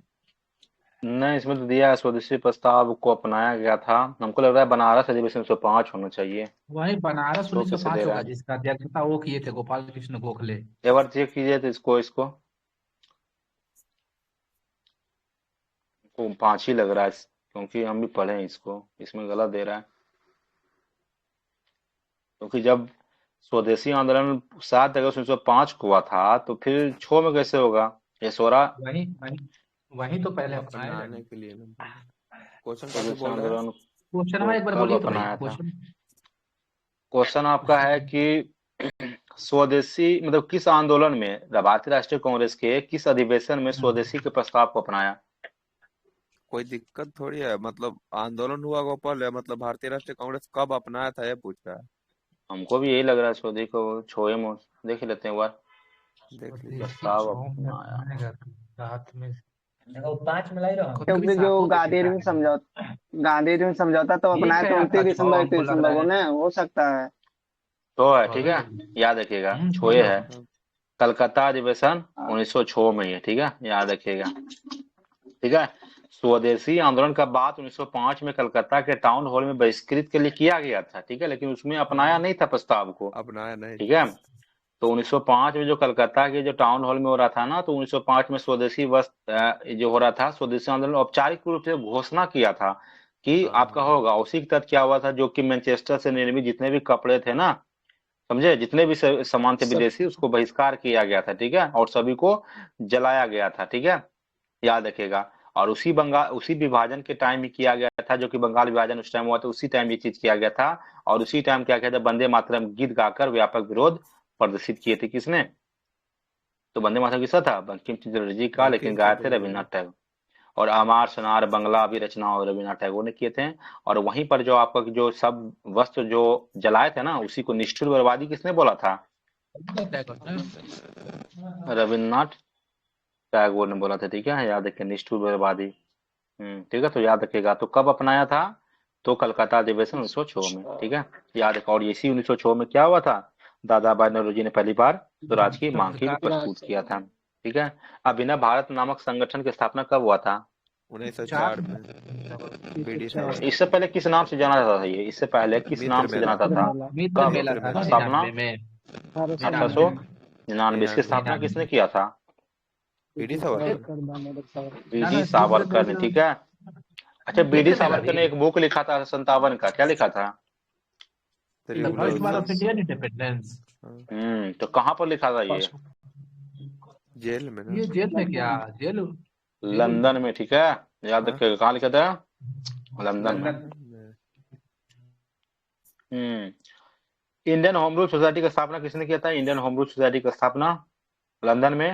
नहीं, इसमें तो दिया है स्वदेशी प्रस्ताव को अपनाया गया था। हमको लग रहा है बनारस अधिवेशन 105 होना चाहिए। वही बनारस शो कैसे 1905 दे रहा होगा, है? जिसका अध्यक्षता वो किए थे गोपाल कृष्ण गोखले। एक बार चेक कीजिए तो इसको को 5 ही लग रहा है, क्योंकि हम भी पढ़े हैं इसको, इसमें गलत दे रहा है। क्योंकि जब स्वदेशी आंदोलन 7 अगस्त 1905 को हुआ था, तो फिर 6 में कैसे होगा? ये 16 वही वही वही तो पहले अपनाए अपनाने जाने। के लिए ना। क्वेश्चन कॉपी स्वदेशी बोल रहे हैं। आंदोलन क्वेश्चन को एक बार कब बोलिए तो भाई अपनाया था? क्वेश्चन। क्वेश्चन आपका है कि स्वदेशी मतलब किस आंदोलन में भारतीय राष्ट्रीय कांग्रेस के किस अधिवेशन में स्वदेशी के प्रस्ताव को अपनाया? कोई दिक्कत थोड़ी है, मतलब आंदोलन हुआ गोपाल है, मतलब भारतीय राष्ट्रीय कांग्रेस कब अपनाया था ये पूछ रहा है। हमको भी यही लग रहा है, स्वदेशी को छोए में देख लेते हैं एक बार। देख लीजिए। स्वदेशी प्रस्ताव 6 में अपनाया, अपनाएगा तो साथ में देखो 5 में लाई रहो। कभी कभी क्योंकि जो सातों देखे गांधी जी समझौता तो ठीक अपनाया है तो आपका 6 29 दिसंबर हमको 31 लग दिसंबर रहा को है। ना हो सकता है। तो है, ठीक वही। है, याद रखिएगा, 6 छोए में है। होगा। कलकत्ता अधिवेशन हाँ। 1906 में ही है, ठीक है, याद रखिएगा, ठीक है। स्वदेशी आंदोलन का बात 1905 में कलकत्ता के टाउन हॉल में बहिष्कृत के लिए किया गया था, ठीक है, लेकिन उसमें अपनाया नहीं था प्रस्ताव को, अपनाया नहीं ठीक था। है। तो 1905 में जो कलकत्ता के जो टाउन हॉल में हो रहा था ना, तो 1905 में स्वदेशी जो हो रहा था, स्वदेशी आंदोलन औपचारिक रूप से घोषणा किया था कि आपका हाँ होगा। उसी के तहत क्या हुआ था, जो कि मैनचेस्टर से निर्मित जितने भी कपड़े थे ना, समझे, जितने भी सामान थे सब विदेशी, उसको बहिष्कार किया गया था, ठीक है, और सभी को जलाया गया था, ठीक है, याद रखिएगा। और उसी विभाजन के टाइम ही किया गया था, जो कि बंगाल विभाजन उस टाइम हुआ था, उसी टाइम ये चीज किया गया था। और उसी टाइम क्या किया था, वंदे मातरम गीत गाकर व्यापक विरोध प्रदर्शित किए थे। किसने? तो वंदे मातरम किसका था? बंकिम चंद्र जी का, लेकिन बंकिम गाए थे चंद्र जी। रविन्द्रनाथ टैगोर। और अमार सोनार बंगला भी रचना और रविन्द्रनाथ टैगोर ने किए थे। और वहीं पर जो आपका जो सब वस्त्र जो जलाए थे ना, उसी को निष्ठुर बर्बादी किसने बोला था? रविन्द्रनाथ टैगोर ने बोला था, ठीक है, याद रखिए, निष्ठुर बर्बादी। ठीक है, तो याद रखिएगा। तो कब अपनाया था? तो कलकत्ता अधिवेशन 1906 में, ठीक है, याद रखो। और इसी 1906 में क्या हुआ था? दादा भाई नौरोजी ने पहली बार स्वराज की मांग की प्रस्तुत किया था, ठीक है। अभिनव भारत नामक संगठन की स्थापना कब हुआ था? 1904 में। बीडी सावरकर। इससे पहले किस नाम से जाना जाता था ये? इससे पहले किस मित्र नाम से जाना मेला। जाता था? मित्र कब मेला था ना स्थापना? 99 में। 1899 इसकी 99 स्थापना 99 किसने किया था? बीडी सावरकर। ना बीडी शुरू में सावरकर ने, ठीक है। अच्छा, बीडी मित्र मेला सावरकर जी। ने एक बुक लिखा था 57 का, क्या लिखा था? The the first war of revolution. Indian independence. तो कहाँ पर लिखा था ये? जेल में ना। ये जेल में क्या? जेल जेल लंदन में, ठीक है, याद हाँ? रखिएगा, कहाँ लिखा था? लंदन में। London. Indian home rule society की स्थापना किसने किया था? इंडियन होम रूल सोसाइटी की स्थापना लंदन में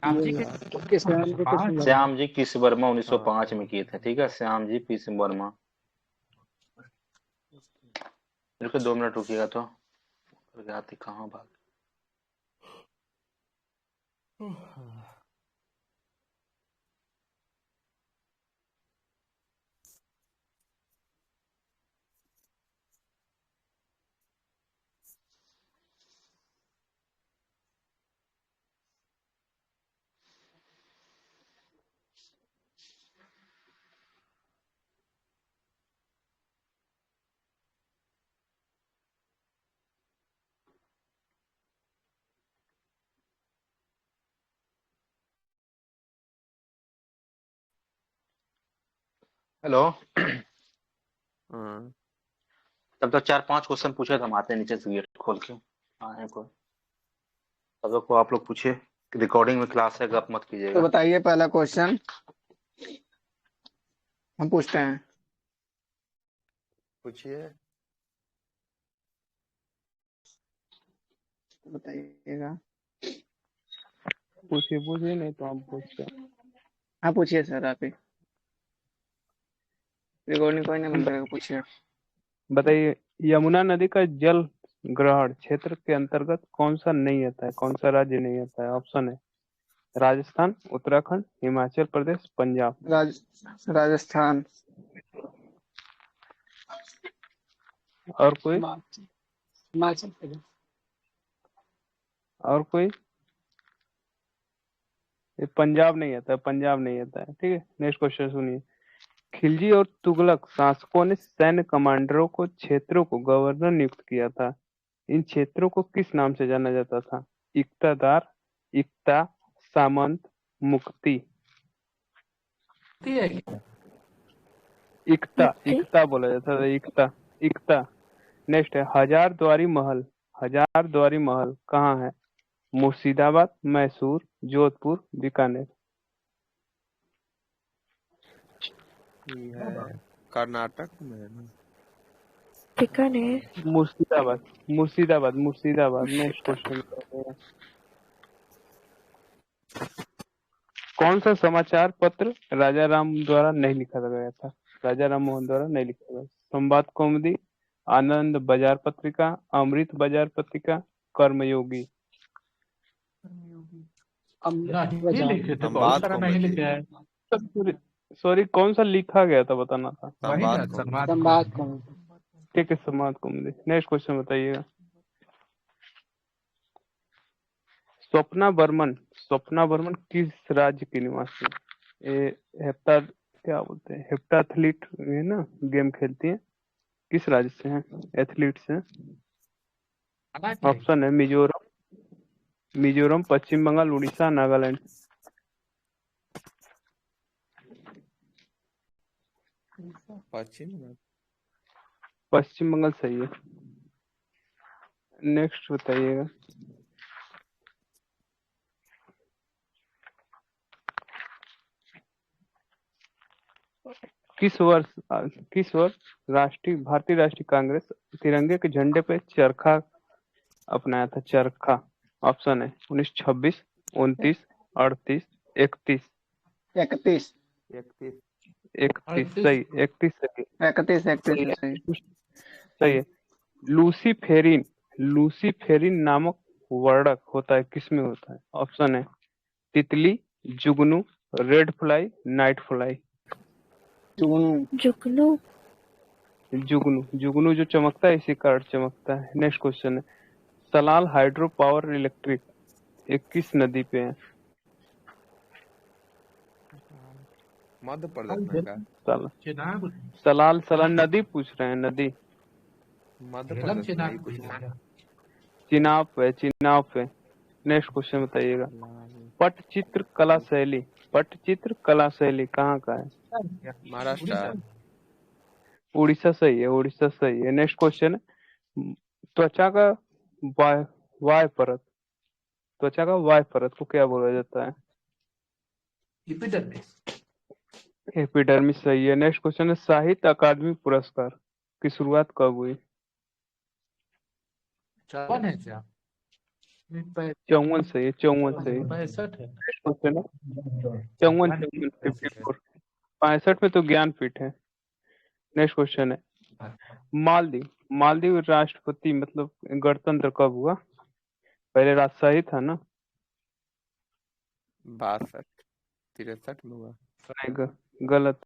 आप जी के हाँ। श्याम जी किस वर्मा 1905 में किए थे, ठीक है, श्याम जी किस वर्मा। रुको 2 मिनट रुकिएगा, तो कहाँ भाग हेलो। हाँ तब तक 4-5 क्वेश्चन पूछे तो हम आते हैं नीचे से गेट खोल के। आए कोई तब तक को आप लोग पूछे। रिकॉर्डिंग में क्लास है, गप मत तो कीजिएगा। बताइए पहला क्वेश्चन हम पूछते हैं। पूछिए। बताइएगा। पूछिए पूछिए, नहीं तो हम पूछते हैं। हाँ पूछिए सर, आप ही। रिकॉर्डिंग कोई नहीं बंद करेगा, पूछिए। बताइए, यमुना नदी का जल ग्रहण क्षेत्र के अंतर्गत कौन सा नहीं आता है, कौन सा राज्य नहीं आता है? ऑप्शन है राजस्थान, उत्तराखंड, हिमाचल प्रदेश, पंजाब। राजस्थान। और कोई? हिमाचल प्रदेश। और कोई? ये पंजाब नहीं आता है, पंजाब नहीं आता है। ठीक है, नेक्स्ट क्वेश्चन सुनिए। खिलजी और तुगलक शासकों ने सैन्य कमांडरों को क्षेत्रों को गवर्नर नियुक्त किया था। इन क्षेत्रों को किस नाम से जाना जाता था? इक्तादार, इक्ता, सामंत, मुक्ति। ठीक है क्या? इक्ता, मुक्ति। इक्ता बोला जाता था, इक्ता, इक्ता। नेक्स्ट है हजारद्वारी महल। हजारद्वारी महल कहाँ है? मुर्शिदाबाद, मैसूर, जोधपुर, बीकानेर। ये कर्नाटक में है ना। बीकानेर। मुर्शिदाबाद, मुर्शिदाबाद, मुर्शिदाबाद। Next question. कौन सा समाचार पत्र राजा राम द्वारा नहीं लिखा गया था? राजा राम मोहन द्वारा नहीं लिखा गया। संवाद कौमुदी, आनंद बाजार पत्रिका, अमृत बाजार पत्रिका, कर्मयोगी। नहीं लिखे थे, बहुत संवाद सारा नहीं कौमुदी। लिखे है। सॉरी, कौन सा लिखा गया था बताना था। वही ना, संवाद कौमुदी। संवाद संवाद कौमुदी। कौन? ठीक है, संवाद कौमुदी। नेक्स्ट क्वेश्चन बताइएगा। स्वप्ना बर्मन, स्वप्ना बर्मन किस राज्य की निवासी है? ये हेप्टा, क्या बोलते हैं, हेप्टाथलीट है ना, गेम खेलती है। किस राज्य से हैं? एथलीट्स हैं। आना चाहिए। ऑप्शन है मिजोरम, मिजोरम, पश्चिम बंगाल, उड़ीसा, नागालैंड। पश्चिम में। पश्चिम बंगाल सही है। नेक्स्ट बताइएगा। किस वर्ष भारतीय राष्ट्रीय कांग्रेस तिरंगे के झंडे पे चरखा अपनाया था? चरखा। ऑप्शन है 1926, 29, 38, 31। 31। 31। 31 सही, 31 सही। 31 सही है है, सही। सही है। लूसीफेरिन, लूसीफेरिन नामक वर्णक होता है, किसमें होता है? ऑप्शन है तितली, जुगनू, रेड फ्लाई, नाइट फ्लाई। जुगनू। जुगनू। जुगनू, जुगनू जो चमकता है इसी कारण चमकता है। नेक्स्ट क्वेश्चन है सलाल हाइड्रो पावर इलेक्ट्रिक ये किस नदी पे है? मध्य प्रदेश में का। चेनाब। सलाल, सलाल नदी पूछ रहे हैं, नदी। मध्य झेलम प्रदेश में चेनाब ही कुछ कुछ है। चिनाब है, चिनाब है। नेक्स्ट क्वेश्चन बताइएगा। पटचित्र कला शैली, पटचित्र कला शैली कहाँ का है? महाराष्ट्र। उड़ीसा सही है, उड़ीसा सही है। नेक्स्ट क्वेश्चन त्वचा का वाय वाय परत, त्वचा का वाय परत को क्या बोला जाता है? एपिडर्मिस। एपिडर्मिस सही है। नेक्स्ट क्वेश्चन है साहित्य अकादमी पुरस्कार की शुरुआत कब हुई? 54 है क्या? 54 सही है, 54 सही है। 65 है। नेक्स्ट क्वेश्चन है 54, 54, 65 में तो ज्ञानपीठ है। नेक्स्ट क्वेश्चन है मालदीव, मालदीव राष्ट्रपति मतलब गणतंत्र कब हुआ? पहले राजशाही था ना? 62, 63 में हुआ। नहीं, गलत।